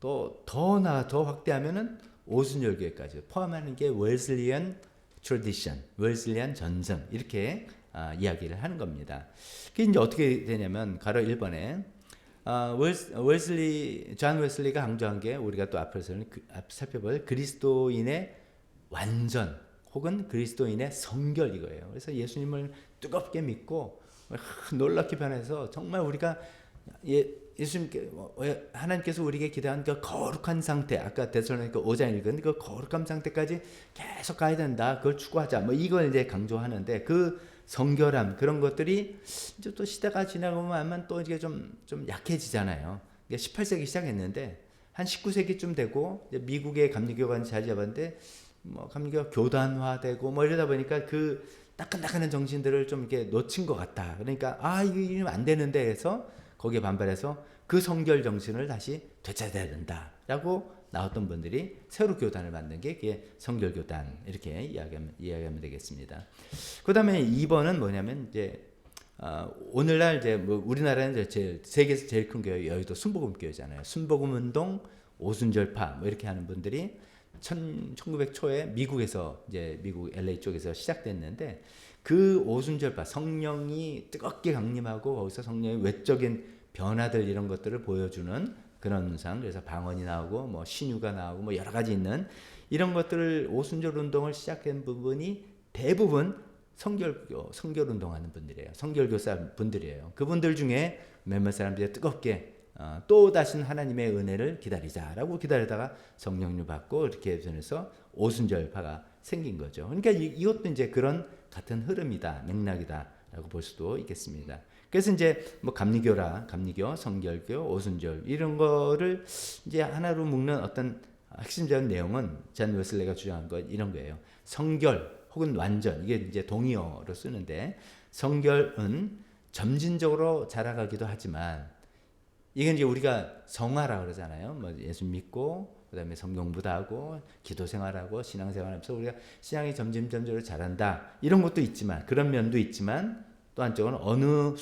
또 더 확대하면은 오순절교회까지 포함하는 게 웨슬리안 트래디션, 웨슬리안 전승 이렇게 이야기를 하는 겁니다. 그게 이제 어떻게 되냐면 가로 1번에 존 웨슬리가 강조한 게 우리가 또 앞에서는 살펴볼 그리스도인의 완전 혹은 그리스도인의 성결 이거예요. 그래서 예수님을 뜨겁게 믿고 놀랍게 변해서 정말 우리가 예수님께 하나님께서 우리에게 기대한 그 거룩한 상태 아까 데살로니가 5장 읽은 그 거룩한 상태까지 계속 가야 된다. 그걸 추구하자. 뭐 이걸 이제 강조하는데 그 성결함 그런 것들이 이제 또 시대가 지나고 하면 또 이게 좀 약해지잖아요. 18세기 시작했는데 한 19세기쯤 되고 미국의 감리교가 자리 잡았는데 뭐 감리교가 교단화되고 뭐 이러다 보니까 그 따끈따끈한 정신들을 좀 이렇게 놓친 것 같다. 그러니까 이거 안 되는데 해서 거기에 반발해서 그 성결 정신을 다시 되찾아야 된다라고 나왔던 분들이 새로 교단을 만든 게 그게 성결교단 이렇게 이야기하면 되겠습니다. 그다음에 2번은 뭐냐면 이제 오늘날 이제 뭐 우리나라는 이제 세계에서 제일 큰 교회 여의도 순복음교회잖아요. 순복음운동, 오순절파 뭐 이렇게 하는 분들이 1900 초에 미국에서 이제 미국 LA 쪽에서 시작됐는데 그 오순절파 성령이 뜨겁게 강림하고 거기서 성령의 외적인 변화들 이런 것들을 보여주는 그런 현상. 그래서 방언이 나오고 뭐 신유가 나오고 뭐 여러 가지 있는 이런 것들을 오순절 운동을 시작한 부분이 대부분 성결 운동하는 분들이에요. 성결교사 분들이에요. 그분들 중에 몇몇 사람들이 뜨겁게 또 다시 하나님의 은혜를 기다리자라고 기다리다가 성령을 받고 이렇게 해서 오순절파가 생긴 거죠. 그러니까 이것도 이제 그런 같은 흐름이다, 맥락이다라고 볼 수도 있겠습니다. 그래서 이제 뭐 감리교, 성결교, 오순절 이런 거를 이제 하나로 묶는 어떤 핵심적인 내용은 존 웨슬리가 주장한 것 이런 거예요. 성결 혹은 완전 이게 이제 동의어로 쓰는데 성결은 점진적으로 자라가기도 하지만 이게 이제 우리가 성화라 그러잖아요. 뭐 예수 믿고 그다음에 성경부도 하고 기도 생활하고 신앙 생활하면서 우리가 신앙이 점진적으로 자란다. 이런 것도 있지만 그런 면도 있지만 또 한쪽은 어느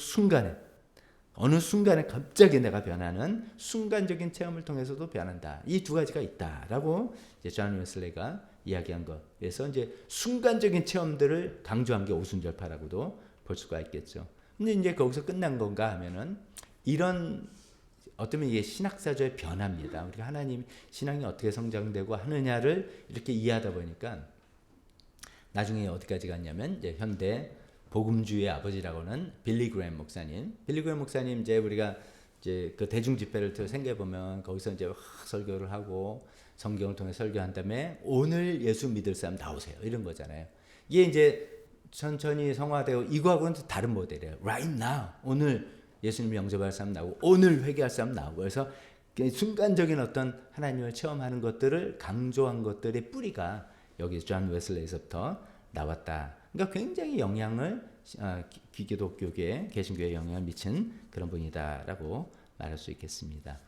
순간에 갑자기 내가 변하는 순간적인 체험을 통해서도 변한다. 이 두 가지가 있다라고 이제 존 웨슬리가 이야기한 것. 그래서 이제 순간적인 체험들을 강조한 게 오순절파라고도 볼 수가 있겠죠. 근데 이제 거기서 끝난 건가 하면은 이런 어쩌면 이게 신학사조의 변화입니다. 우리가 하나님 신앙이 어떻게 성장되고 하느냐를 이렇게 이해하다 보니까 나중에 어디까지 갔냐면 이제 현대 복음주의의 아버지라고는 빌리 그레임 목사님. 빌리 그레임 목사님 이제 우리가 이제 그 대중 집회를 생각해 보면 거기서 이제 설교를 하고 성경을 통해 설교한 다음에 오늘 예수 믿을 사람 나오세요 이런 거잖아요. 이게 이제 천천히 성화되고 이거하고는 다른 모델이에요. Right now 오늘 예수님 영접할 사람 나오고 오늘 회개할 사람 나오고 그래서 순간적인 어떤 하나님을 체험하는 것들을 강조한 것들의 뿌리가 여기 존 웨슬레이서부터 나왔다. 그러니까 굉장히 영향을 기독교계 개신교에 영향을 미친 그런 분이다라고 말할 수 있겠습니다.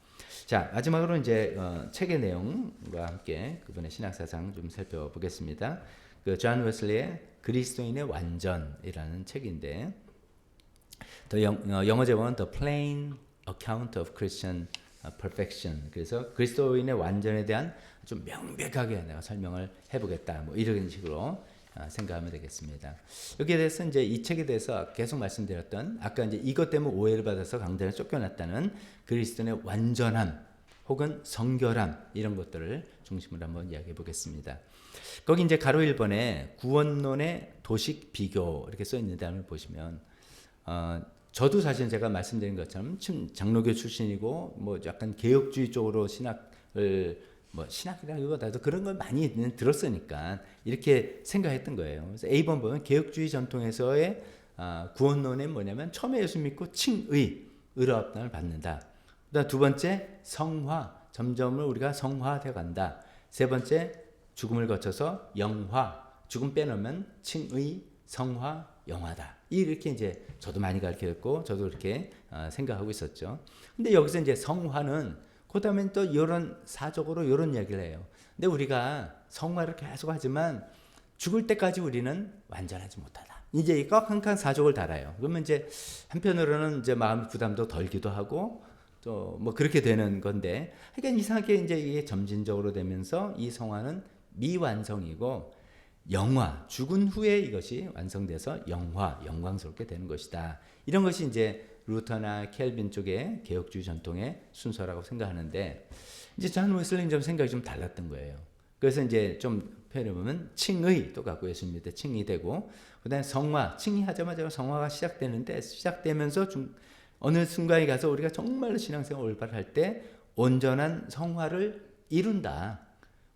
자 마지막으로 이제 책의 내용과 함께 그분의 신학사상 좀 살펴보겠습니다. 그 존 웨슬리의 그리스도인의 완전이라는 책인데 영어 제목은 The Plain Account of Christian Perfection. 그래서 그리스도인의 완전에 대한 좀 명백하게 내가 설명을 해보겠다. 뭐 이런 식으로 생각하면 되겠습니다. 여기에 대해서 이제 이 책에 대해서 계속 말씀드렸던 아까 이제 이것 때문에 오해를 받아서 강단에 쫓겨났다는 그리스도인의 완전함 혹은 성결함 이런 것들을 중심으로 한번 이야기해 보겠습니다. 거기 이제 가로 1번에 구원론의 도식 비교 이렇게 써 있는데 한번 보시면 저도 사실 제가 말씀드린 것처럼 장로교 출신이고 뭐 약간 개혁주의 쪽으로 신학을 뭐 신학이라기보다도 그런 걸 많이 들었으니까 이렇게 생각했던 거예요. 그래서 A번 보면 개혁주의 전통에서의 구원론은 뭐냐면 처음에 예수 믿고 칭의 의롭다함을 받는다. 그다음 두 번째 성화 점점을 우리가 성화되어 간다. 세 번째 죽음을 거쳐서 영화 죽음 빼놓으면 칭의 성화 영화다. 이렇게 이제 저도 많이 가르쳤고 저도 그렇게 생각하고 있었죠. 근데 여기서 이제 성화는 그다음에 또 이런 사적으로 이런 이야기를 해요. 근데 우리가 성화를 계속 하지만 죽을 때까지 우리는 완전하지 못하다. 이제 이 꼭 한 칸 사족을 달아요. 그러면 이제 한편으로는 이제 마음 부담도 덜기도 하고 또 뭐 그렇게 되는 건데, 그러니까 이상하게 이제 이게 점진적으로 되면서 이 성화는 미완성이고 영화 죽은 후에 이것이 완성돼서 영광스럽게 되는 것이다. 이런 것이 이제 루터나 켈빈 쪽의 개혁주의 전통의 순서라고 생각하는데 이제 존 웨슬리는 좀 생각이 좀 달랐던 거예요. 그래서 이제 좀 표현해 보면 칭의 똑같고 예수님 밑에 칭의 되고 그다음에 성화 칭의하자마자 성화가 시작되는데 시작되면서 어느 순간에 가서 우리가 정말로 신앙생활 올바로 할 때 온전한 성화를 이룬다.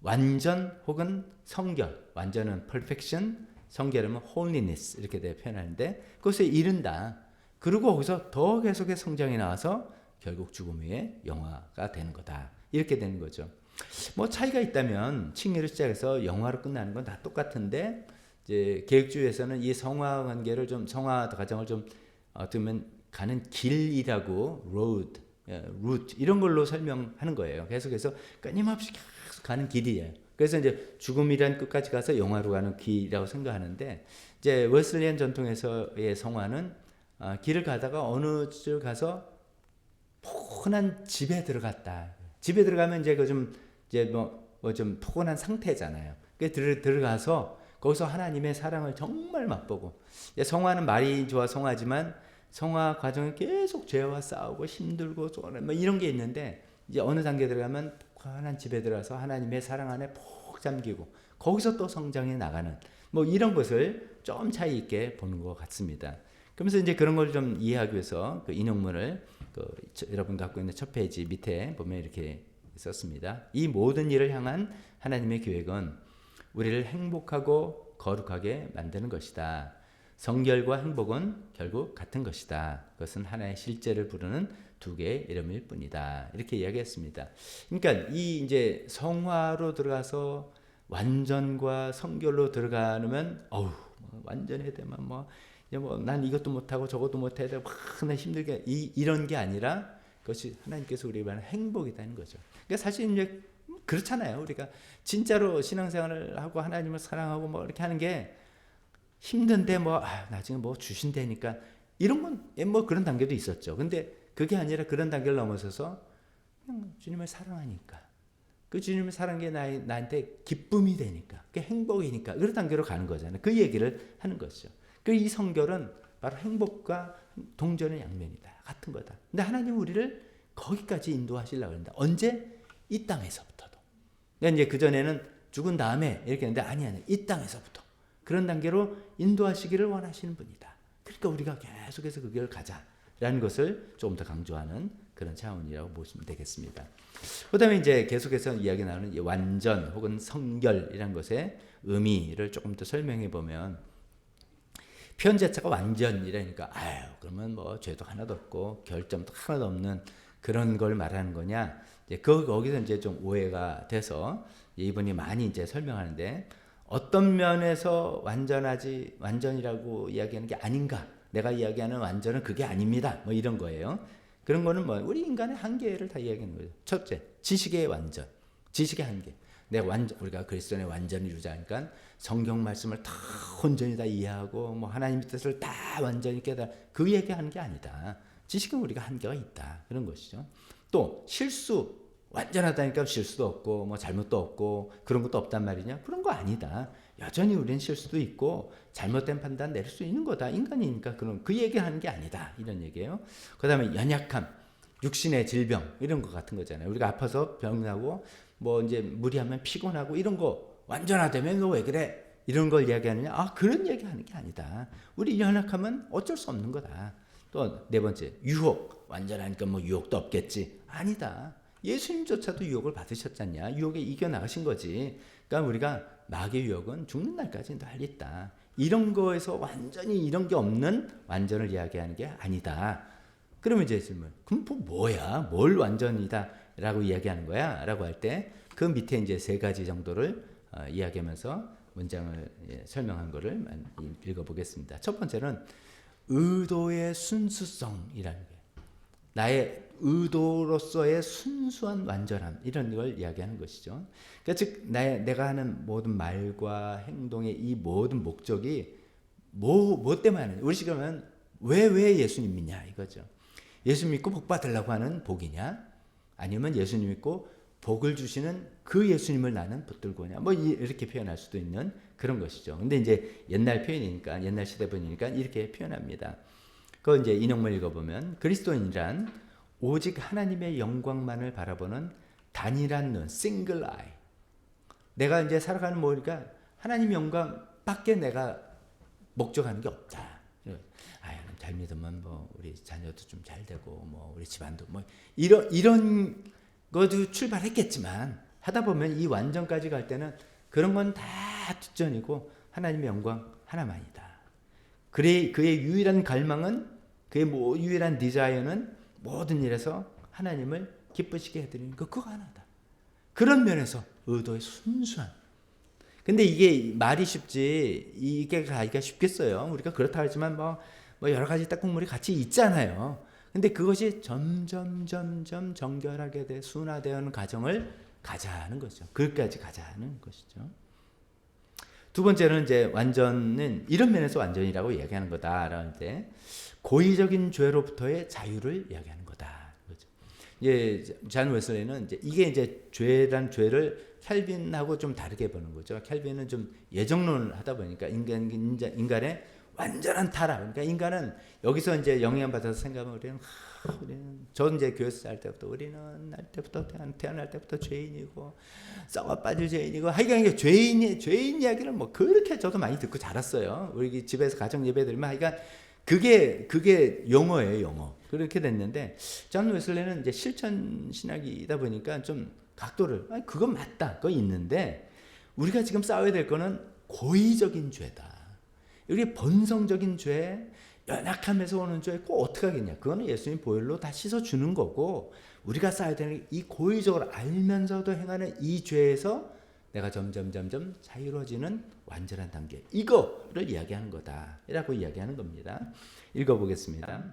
완전 혹은 성결, 완전은 perfection, 성결은 holiness 이렇게 표현하는데 그것을 이룬다. 그리고 거기서 더 계속해서 성장이 나와서 결국 죽음 후에 영화가 되는 거다. 이렇게 되는 거죠. 뭐 차이가 있다면 칭의를 시작해서 영화로 끝나는 건 다 똑같은데 이제 개혁주의에서는 이 성화 관계를 좀 성화 과정을 좀 어떻게 보면 가는 길이라고 road, route 이런 걸로 설명하는 거예요. 계속해서 끊임없이 계속 가는 길이에요. 그래서 이제 죽음이란 끝까지 가서 영화로 가는 길이라고 생각하는데 이제 웨슬리안 전통에서의 성화는 길을 가다가 어느 쪽 가서 포근한 집에 들어갔다. 집에 들어가면 이제 그 좀 이제 뭐 좀 포근한 상태잖아요. 그 들어가서 거기서 하나님의 사랑을 정말 맛보고 성화는 말이 좋아 성화지만 성화 과정에 계속 죄와 싸우고 힘들고 뭐 이런 게 있는데 이제 어느 단계 들어가면 포근한 집에 들어가서 하나님의 사랑 안에 푹 잠기고 거기서 또 성장해 나가는 뭐 이런 것을 좀 차이 있게 보는 것 같습니다. 그러면서 이제 그런 걸 좀 이해하기 위해서 그 인용문을 여러분 갖고 있는 첫 페이지 밑에 보면 이렇게 썼습니다. 이 모든 일을 향한 하나님의 계획은 우리를 행복하고 거룩하게 만드는 것이다. 성결과 행복은 결국 같은 것이다. 그것은 하나의 실제를 부르는 두 개의 이름일 뿐이다. 이렇게 이야기했습니다. 그러니까 이 이제 성화로 들어가서 완전과 성결로 들어가면 완전해야 되면 난 이것도 못하고 저것도 못해야 되고 막 힘들게 이런 게 아니라 그것이 하나님께서 우리에게 말하는 행복이라는 거죠. 그러니까 사실 이제 그렇잖아요. 우리가 진짜로 신앙생활을 하고 하나님을 사랑하고 뭐 이렇게 하는 게 힘든데 나중에 주신다니까 이런 건 그런 단계도 있었죠. 근데 그게 아니라 그런 단계를 넘어서서 그냥 주님을 사랑하니까 그 주님을 사랑한 게 나한테 기쁨이 되니까 그게 행복이니까 그런 단계로 가는 거잖아요. 그 얘기를 하는 것이죠. 이 성결은 바로 행복과 동전의 양면이다. 같은 거다. 근데 하나님은 우리를 거기까지 인도하시려고 합니다. 언제? 이 땅에서부터도. 그러니까 이제 그전에는 죽은 다음에 이렇게 했는데 아니 이 땅에서부터 그런 단계로 인도하시기를 원하시는 분이다. 그러니까 우리가 계속해서 그 길을 가자라는 것을 조금 더 강조하는 그런 차원이라고 보시면 되겠습니다. 그다음에 이제 계속해서 이야기 나오는 이 완전 혹은 성결이라는 것의 의미를 조금 더 설명해 보면 표현 자체가 완전이라니까 그러면 뭐 죄도 하나도 없고 결점도 하나도 없는 그런 걸 말하는 거냐? 이제 거기서 이제 좀 오해가 돼서 이분이 많이 이제 설명하는데 어떤 면에서 완전이라고 이야기하는 게 아닌가? 내가 이야기하는 완전은 그게 아닙니다. 뭐 이런 거예요. 그런 거는 뭐 우리 인간의 한계를 다 이야기하는 거죠. 첫째, 지식의 완전, 지식의 한계. 우리가 그리스도의 완전히 이루자니까 성경 말씀을 다 온전히 다 이해하고 뭐 하나님 뜻을 다 완전히 깨달아 그 얘기하는 게 아니다. 지식은 우리가 한계가 있다. 그런 것이죠. 또 실수 완전하다니까 실수도 없고 뭐 잘못도 없고 그런 것도 없단 말이냐? 그런 거 아니다. 여전히 우리는 실수도 있고 잘못된 판단 내릴 수 있는 거다. 인간이니까 그 얘기하는 게 아니다. 이런 얘기예요. 그다음에 연약함, 육신의 질병 이런 거 같은 거잖아요. 우리가 아파서 병나고 뭐 이제 무리하면 피곤하고 이런 거 완전하다면 너 왜 그래? 이런 걸 이야기하느냐? 그런 얘기하는 게 아니다. 우리 연약함은 어쩔 수 없는 거다. 또 네 번째, 유혹. 완전하니까 뭐 유혹도 없겠지. 아니다. 예수님조차도 유혹을 받으셨잖냐. 유혹에 이겨나가신 거지. 그러니까 우리가 마귀의 유혹은 죽는 날까지 할 있다. 이런 거에서 완전히 이런 게 없는 완전을 이야기하는 게 아니다. 그러면 이제 질문. 그럼 뭐야? 뭘 완전이다? 라고 이야기하는 거야? 라고 할 때 그 밑에 이제 세 가지 정도를 이야기하면서 문장을 설명한 거를 읽어보겠습니다. 첫 번째는 의도의 순수성이라는 게 나의 의도로서의 순수한 완전함 이런 걸 이야기하는 것이죠. 그러니까 즉 내가 하는 모든 말과 행동의 이 모든 목적이 뭐 때문에 하느냐. 우리 지금은 왜 예수님 믿냐 이거죠. 예수 믿고 복 받으려고 하는 복이냐 아니면 예수님 믿고 복을 주시는 그 예수님을 나는 붙들고 오냐 뭐 이렇게 표현할 수도 있는 그런 것이죠. 근데 이제 옛날 표현이니까 옛날 시대 분이니까 이렇게 표현합니다. 그 이제 인용문 읽어보면 그리스도인이란 오직 하나님의 영광만을 바라보는 단일한 눈, 싱글 아이. 내가 이제 살아가는 뭐니까 하나님 영광밖에 내가 목적하는 게 없다. 잘 믿으면 뭐 우리 자녀도 좀 잘 되고 뭐 우리 집안도 뭐 이런 것도 출발했겠지만 하다 보면 이 완전까지 갈 때는 그런 건 다 뒷전이고 하나님의 영광 하나만이다. 그의 유일한 갈망은 그의 유일한 디자이어는 모든 일에서 하나님을 기쁘시게 해드리는 그거 하나다. 그런 면에서 의도의 순수한. 근데 이게 말이 쉽지 이게 가기가 쉽겠어요. 우리가 그렇다 하지만 뭐 여러 가지 딱국물이 같이 있잖아요. 근데 그것이 점점 정결하게 순화되는 과정을 가자는 거죠. 그것까지 가자는 것이죠. 두 번째는 이제 완전은 이런 면에서 완전이라고 이야기하는 거다라는 때 고의적인 죄로부터의 자유를 이야기하는 거다. 그렇죠. 이제 잔 웨슬리는 이제 이게 이제 죄를 켈빈하고 좀 다르게 보는 거죠. 켈빈은 좀 예정론을 하다 보니까 인간의 완전한 타락. 그러니까 인간은 여기서 이제 영향 받아서 생각하면 우리는 저 이제 교회에서 살 때부터 우리는 태어날 때부터 죄인이고 썩어 빠질 죄인이고 하여간 이게 죄인 이야기를 뭐 그렇게 저도 많이 듣고 자랐어요. 우리 집에서 가정 예배 드리면 하여간 그게 용어예요, 용어. 그렇게 됐는데 존 웨슬리는 이제 실천 신학이다 보니까 좀 각도를 그건 맞다. 그거 있는데 우리가 지금 싸워야 될 거는 고의적인 죄다. 이게 본성적인 죄, 연약함에서 오는 죄 꼭 어떻게 하겠냐. 그거는 예수님 보혈로 다 씻어주는 거고 우리가 쌓아야 되는 이 고의적으로 알면서도 행하는 이 죄에서 내가 점점 자유로워지는 완전한 단계. 이거를 이야기하는 거다. 라고 이야기하는 겁니다. 읽어보겠습니다.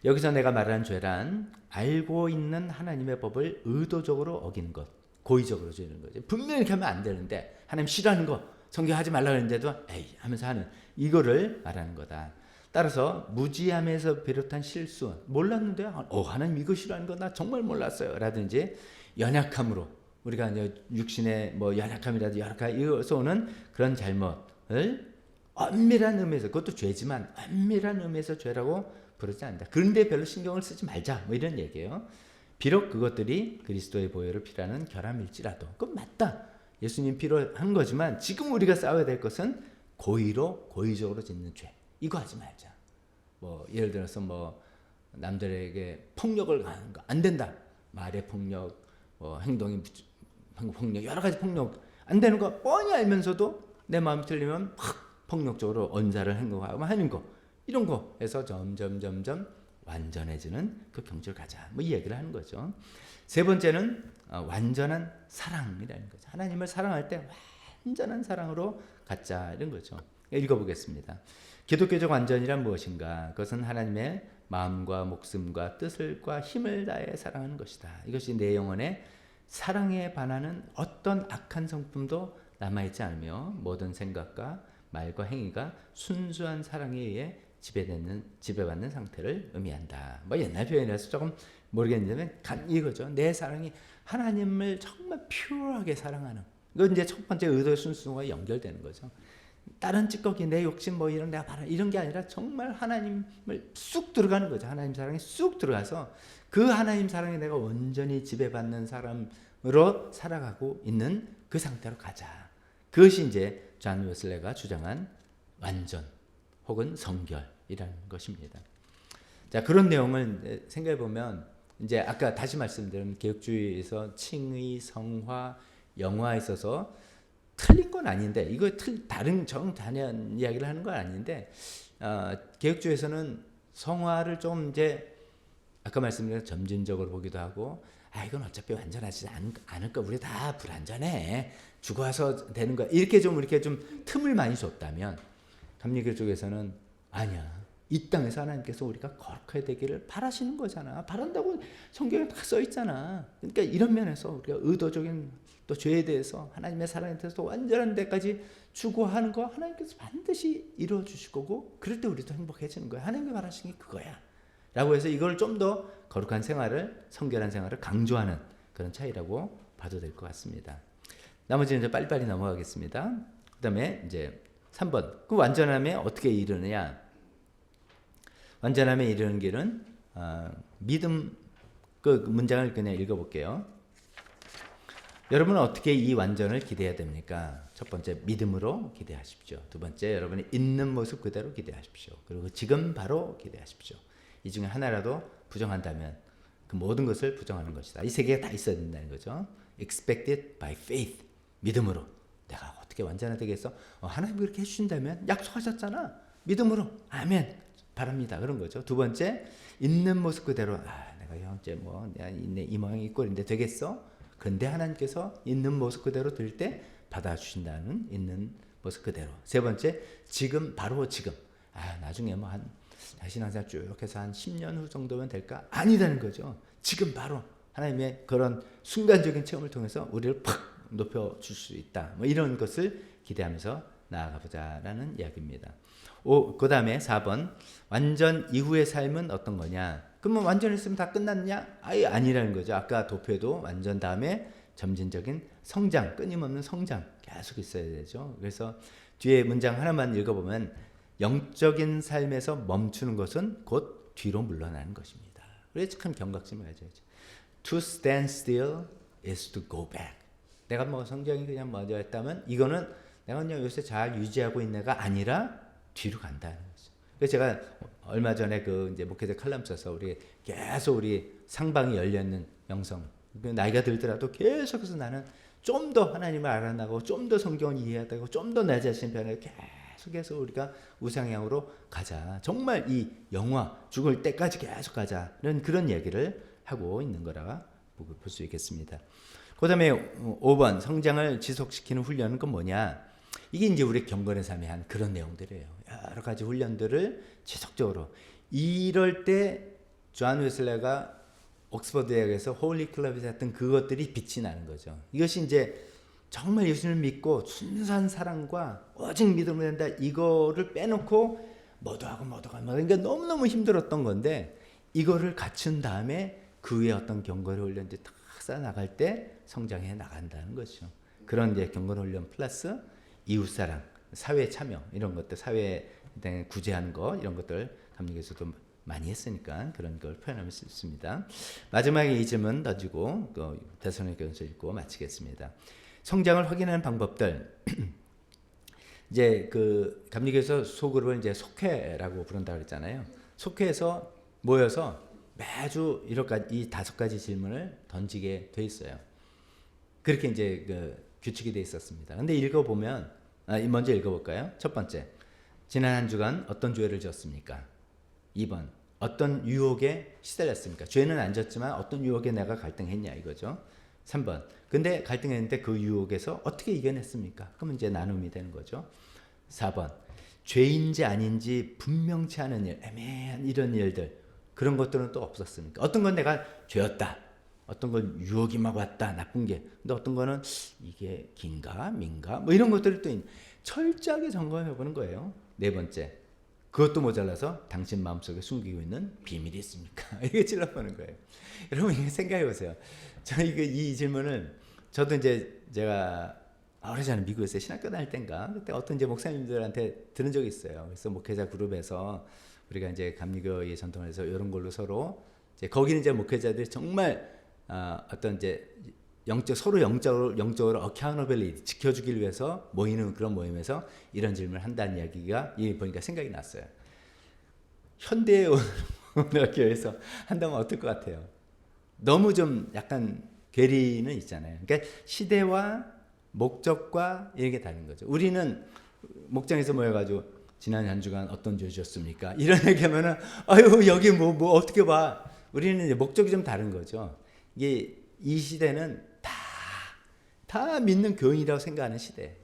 여기서 내가 말하는 죄란 알고 있는 하나님의 법을 의도적으로 어기는 것. 고의적으로 죄는 거죠. 분명히 이렇게 하면 안 되는데 하나님 싫어하는 거 성경하지 말라 그랬는데도 에이 하면서 하는 이거를 말하는 거다. 따라서 무지함에서 비롯한 실수 몰랐는데 하나님 이거 싫어하는 거 나 정말 몰랐어요 라든지 연약함으로 우리가 이제 육신의 뭐 연약함이라도 여러 가지 이어서 오는 그런 잘못을 엄밀한 의미에서, 그것도 죄지만 엄밀한 의미에서 죄라고 부르지 않는다. 그런데 별로 신경을 쓰지 말자, 뭐 이런 얘기예요. 비록 그것들이 그리스도의 보혈을 피라는 결함일지라도, 그건 맞다. 예수님 피로 한 거지만 지금 우리가 싸워야 될 것은 고의적으로 짓는 죄. 이거 하지 말자. 뭐 예를 들어서 뭐 남들에게 폭력을 가하는 거 안 된다. 말의 폭력, 행동의 폭력, 여러 가지 폭력 안 되는 거 뻔히 알면서도 내 마음이 틀리면 막 폭력적으로 언사를 행동하고 하는 거, 이런 거 해서 점점 완전해지는 그 경지를 가자. 뭐 이 얘기를 하는 거죠. 세 번째는 완전한 사랑이라는 거죠. 하나님을 사랑할 때 완전한 사랑으로 갖자, 이런 거죠. 읽어보겠습니다. 기독교적 완전이란 무엇인가? 그것은 하나님의 마음과 목숨과 뜻과 힘을 다해 사랑하는 것이다. 이것이 내 영혼에 사랑에 반하는 어떤 악한 성품도 남아있지 않으며 모든 생각과 말과 행위가 순수한 사랑에 의해 지배받는 상태를 의미한다. 뭐 옛날 표현이라서 조금 모르겠는데 이거죠. 내 사랑이 하나님을 정말 퓨어하게 사랑하는, 이건 이제 첫 번째 의도의 순수와 연결되는 거죠. 다른 찌꺼기, 내 욕심 뭐 이런 내가 바라 이런 게 아니라 정말 하나님을 쑥 들어가는 거죠. 하나님 사랑이 쑥 들어가서 그 하나님 사랑에 내가 온전히 지배받는 사람으로 살아가고 있는 그 상태로 가자. 그것이 이제 존 웨슬레가 주장한 완전 혹은 성결이라는 것입니다. 자, 그런 내용을 생각해 보면 이제 아까 다시 말씀드린 개혁주의에서 칭의, 성화, 영화에 있어서 틀린 건 아닌데, 이거 다른 정단연 이야기를 하는 건 아닌데, 개혁주의에서는 성화를 좀 이제 아까 말씀드린 점진적으로 보기도 하고, 이건 어차피 완전하지 않을까, 우리 다 불완전해, 죽어서 되는 거야, 이렇게 좀 틈을 많이 줬다면, 감리교 쪽에서는 아니야, 이 땅에서 하나님께서 우리가 거룩해야 되기를 바라시는 거잖아, 바란다고 성경에 다 써 있잖아. 그러니까 이런 면에서 우리가 의도적인 또 죄에 대해서 하나님의 사랑에 대해서 완전한 데까지 추구하는 거 하나님께서 반드시 이루어 주실 거고, 그럴 때 우리도 행복해지는 거야. 하나님이 바라시는 게 그거야 라고 해서 이걸 좀 더 거룩한 생활을, 성결한 생활을 강조하는 그런 차이라고 봐도 될 것 같습니다. 나머지는 이제 빨리빨리 넘어가겠습니다. 그 다음에 이제 3번, 그 완전함에 어떻게 이르느냐. 완전함에 이르는 길은 믿음, 그 문장을 그냥 읽어볼게요. 여러분은 어떻게 이 완전을 기대해야 됩니까? 첫 번째, 믿음으로 기대하십시오. 두 번째, 여러분이 있는 모습 그대로 기대하십시오. 그리고 지금 바로 기대하십시오. 이 중에 하나라도 부정한다면 그 모든 것을 부정하는 것이다. 이 세 개가 다 있어야 된다는 거죠. Expected by faith, 믿음으로. 내가 어떻게 완전하 되겠어? 하나님이 그렇게 해주신다면 약속하셨잖아. 믿음으로 아멘 바랍니다. 그런 거죠. 두 번째, 있는 모습 그대로. 내가 현재 내가 이 모양이 이 꼴인데 되겠어? 그런데 하나님께서 있는 모습 그대로 들 때 받아주신다는 있는 모습 그대로. 세 번째, 지금 바로 지금. 나중에 다시 항상 쭉 해서 한 10년 후 정도면 될까? 아니다는 거죠. 지금 바로 하나님의 그런 순간적인 체험을 통해서 우리를 팍 높여줄 수 있다. 이런 것을 기대하면서 나아가보자라는 이야기입니다. 그 다음에 4번, 완전 이후의 삶은 어떤 거냐? 그러면 완전했으면 다 끝났냐? 아예 아니라는 거죠. 아까 도표도 완전 다음에 점진적인 성장, 끊임없는 성장 계속 있어야 되죠. 그래서 뒤에 문장 하나만 읽어보면 영적인 삶에서 멈추는 것은 곧 뒤로 물러나는 것입니다. 그래서 참 경각심을 가져야죠. To stand still is to go back. 내가 성경이 그냥 먼저 했다면 이거는 내가 그냥 요새 잘 유지하고 있는 애가 아니라 뒤로 간다는 거죠. 그래서 제가 얼마 전에 이제 목회자 칼럼 써서 계속 우리 상방이 열려있는 영성, 나이가 들더라도 계속해서 나는 좀 더 하나님을 알아나고 좀 더 성경을 이해하고 좀 더 내 자신 변하고 계속해서 우리가 우상향으로 가자. 정말 이 영화 죽을 때까지 계속 가자는 그런 얘기를 하고 있는 거라 볼 수 있겠습니다. 그 다음에 5번, 성장을 지속시키는 훈련은 뭐냐? 이게 이제 우리 경건의 삶에 한 그런 내용들이에요. 여러 가지 훈련들을 지속적으로. 이럴 때 존 웨슬레가 옥스퍼드 대학에서 홀리 클럽에서 했던 그것들이 빛이 나는 거죠. 이것이 이제 정말 예수를 믿고 순수한 사랑과 오직 믿음으로 된다, 이거를 빼놓고 뭐도 그러니까 너무너무 힘들었던 건데, 이거를 갖춘 다음에 그 위에 어떤 경건의 훈련들이 다 쌓아나갈 때 성장해 나간다는 거죠. 그런 이제 경건의 훈련 플러스 이웃사랑, 사회 참여 이런 것들, 사회에 대해 구제하는 거 이런 것들 감리교에서도 많이 했으니까 그런 걸 표현할 수 있습니다. 마지막에 이 질문 던지고 데살로니가서 읽고 마치겠습니다. 성장을 확인하는 방법들. 이제 그 감리교에서 소그룹을 이제 속회라고 부른다고 그랬잖아요. 속회에서 모여서 매주 이 5가지 질문을 던지게 돼 있어요. 그렇게 이제 그 규칙이 돼 있었습니다. 근데 읽어보면 먼저 읽어볼까요? 첫 번째, 지난 한 주간 어떤 죄를 지었습니까? 2번, 어떤 유혹에 시달렸습니까? 죄는 안 졌지만 어떤 유혹에 내가 갈등했냐 이거죠. 3번, 근데 갈등했는데 그 유혹에서 어떻게 이겨냈습니까? 그러면 이제 나눔이 되는 거죠. 4번, 죄인지 아닌지 분명치 않은 일, 애매한 이런 일들, 그런 것들은 또 없었습니까? 어떤 건 내가 죄였다, 어떤 건 유혹이 막 왔다, 나쁜 게. 근데 어떤 거는 이게 긴가 민가 뭐 이런 것들을 또 철저하게 점검해 보는 거예요. 4번째, 그것도 모자라서 당신 마음속에 숨기고 있는 비밀이 있습니까? 이게 찔러보는 거예요. 여러분 이게 생각해 보세요. 저는 이 질문을 저도 이제 제가 오래전에 미국에서 신학교 다닐 땐가 그때 어떤 이제 목사님들한테 들은 적이 있어요. 그래서 목회자 그룹에서 우리가 이제 감리교의 전통을 해서 이런 걸로 서로 이제 거기는 이제 목회자들이 정말 어떤 이제 서로 영적으로 어카우너빌리티 지켜주길 위해서 모이는 그런 모임에서 이런 질문을 한다는 이야기가 보니까 생각이 났어요. 현대의 오늘 교회에서 한다면 어떨 것 같아요? 너무 좀 약간 괴리는 있잖아요. 그러니까 시대와 목적과 이런 게 다른 거죠. 우리는 목장에서 모여가지고 지난 한 주간 어떤 죄 지었습니까? 이런 얘기하면은 아유 여기 뭐 어떻게 봐. 우리는 이제 목적이 좀 다른 거죠. 이게 이 시대는 다 믿는 교인이라고 생각하는 시대.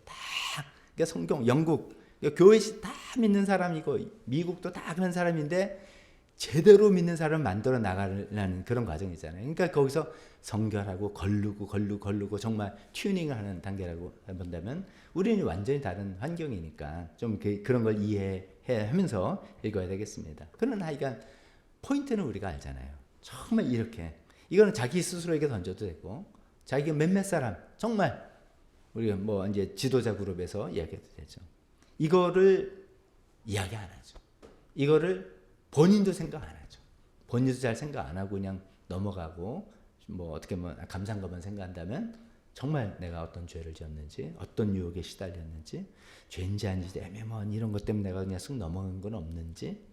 그러니까 성경, 영국, 교회 다 믿는 사람이고 미국도 다 그런 사람인데 제대로 믿는 사람을 만들어 나가려는 그런 과정이잖아요. 그러니까 거기서 성결하고 걸르고 정말 튜닝을 하는 단계라고 본다면 우리는 완전히 다른 환경이니까 좀 그런 걸 이해하면서 읽어야 되겠습니다. 그러나 하여간 포인트는 우리가 알잖아요. 정말 이렇게 이거는 자기 스스로에게 던져도 되고 자기 몇몇 사람 정말 우리가 뭐 이제 지도자 그룹에서 이야기해도 되죠. 이거를 이야기 안 하죠. 이거를 본인도 생각 안 하죠. 본인도 잘 생각 안 하고 그냥 넘어가고 뭐 어떻게 뭐 감상가만 생각한다면 정말 내가 어떤 죄를 지었는지 어떤 유혹에 시달렸는지 죄인지 아닌지 애매모호한 이런 것 때문에 내가 그냥 쑥 넘어간 건 없는지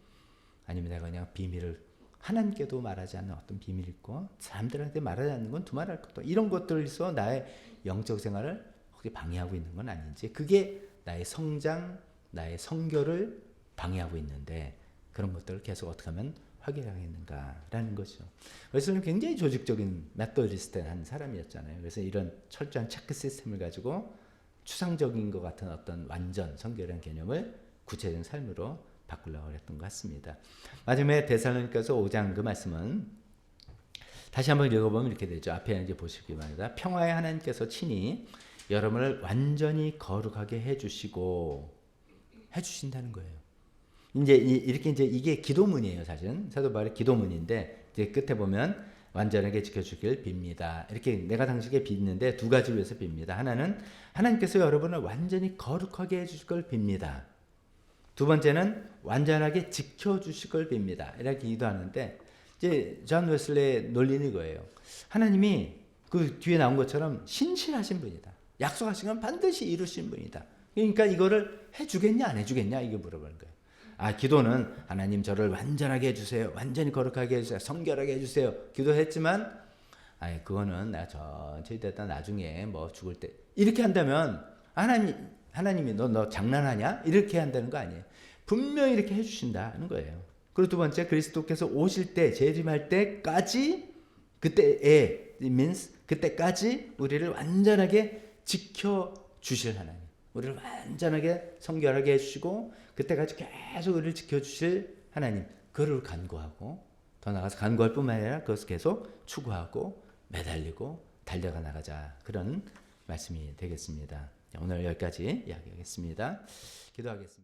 아니면 내가 그냥 비밀을 하나님께도 말하지 않는 어떤 비밀이 있고 사람들한테 말하지 않는 건 두말할 것도 이런 것들에서 나의 영적 생활을 혹시 방해하고 있는 건 아닌지 그게 나의 성장, 나의 성결을 방해하고 있는데 그런 것들을 계속 어떻게 하면 확인하겠는가라는 거죠. 그래서 굉장히 조직적인 메소디스트한 사람이었잖아요. 그래서 이런 철저한 체크 시스템을 가지고 추상적인 것 같은 어떤 완전 성결한 개념을 구체적인 삶으로 바꾸려고 했던 것 같습니다. 마지막에 데살로니가서 5장 그 말씀은 다시 한번 읽어보면 이렇게 되죠. 앞에 이제 보시기 바랍니다. 평화의 하나님께서 친히 여러분을 완전히 거룩하게 해주신다는 거예요. 이제 이렇게 이제 이게 기도문이에요, 사실은. 사도 바울의 기도문인데 이제 끝에 보면 완전하게 지켜주길 빕니다. 이렇게 내가 당신에게 빚는데 두 가지를 위해서 빕니다. 하나는 하나님께서 여러분을 완전히 거룩하게 해주실 걸 빕니다. 두 번째는 완전하게 지켜주실 걸 빕니다. 이렇게 기도하는데 이제 존 웨슬리의 논리는 이거예요. 하나님이 그 뒤에 나온 것처럼 신실하신 분이다. 약속하신 건 반드시 이루신 분이다. 그러니까 이거를 해주겠냐 안 해주겠냐 이게 물어보는 거예요. 기도는 하나님 저를 완전하게 해주세요. 완전히 거룩하게 해주세요. 성결하게 해주세요. 기도했지만 그거는 내가 천천히 됐다 나중에 뭐 죽을 때 이렇게 한다면 하나님이 너 장난하냐? 이렇게 한다는 거 아니에요. 분명히 이렇게 해주신다는 거예요. 그리고 두 번째 그리스도께서 오실 때 재림할 때까지 그때에 means 그때까지 우리를 완전하게 지켜주실 하나님. 우리를 완전하게 성결하게 해주시고 그때까지 계속 우리를 지켜주실 하나님. 그를 간구하고 더 나아가서 간구할 뿐만 아니라 그것을 계속 추구하고 매달리고 달려가 나가자. 그런 말씀이 되겠습니다. 오늘 여기까지 이야기하겠습니다. 기도하겠습니다.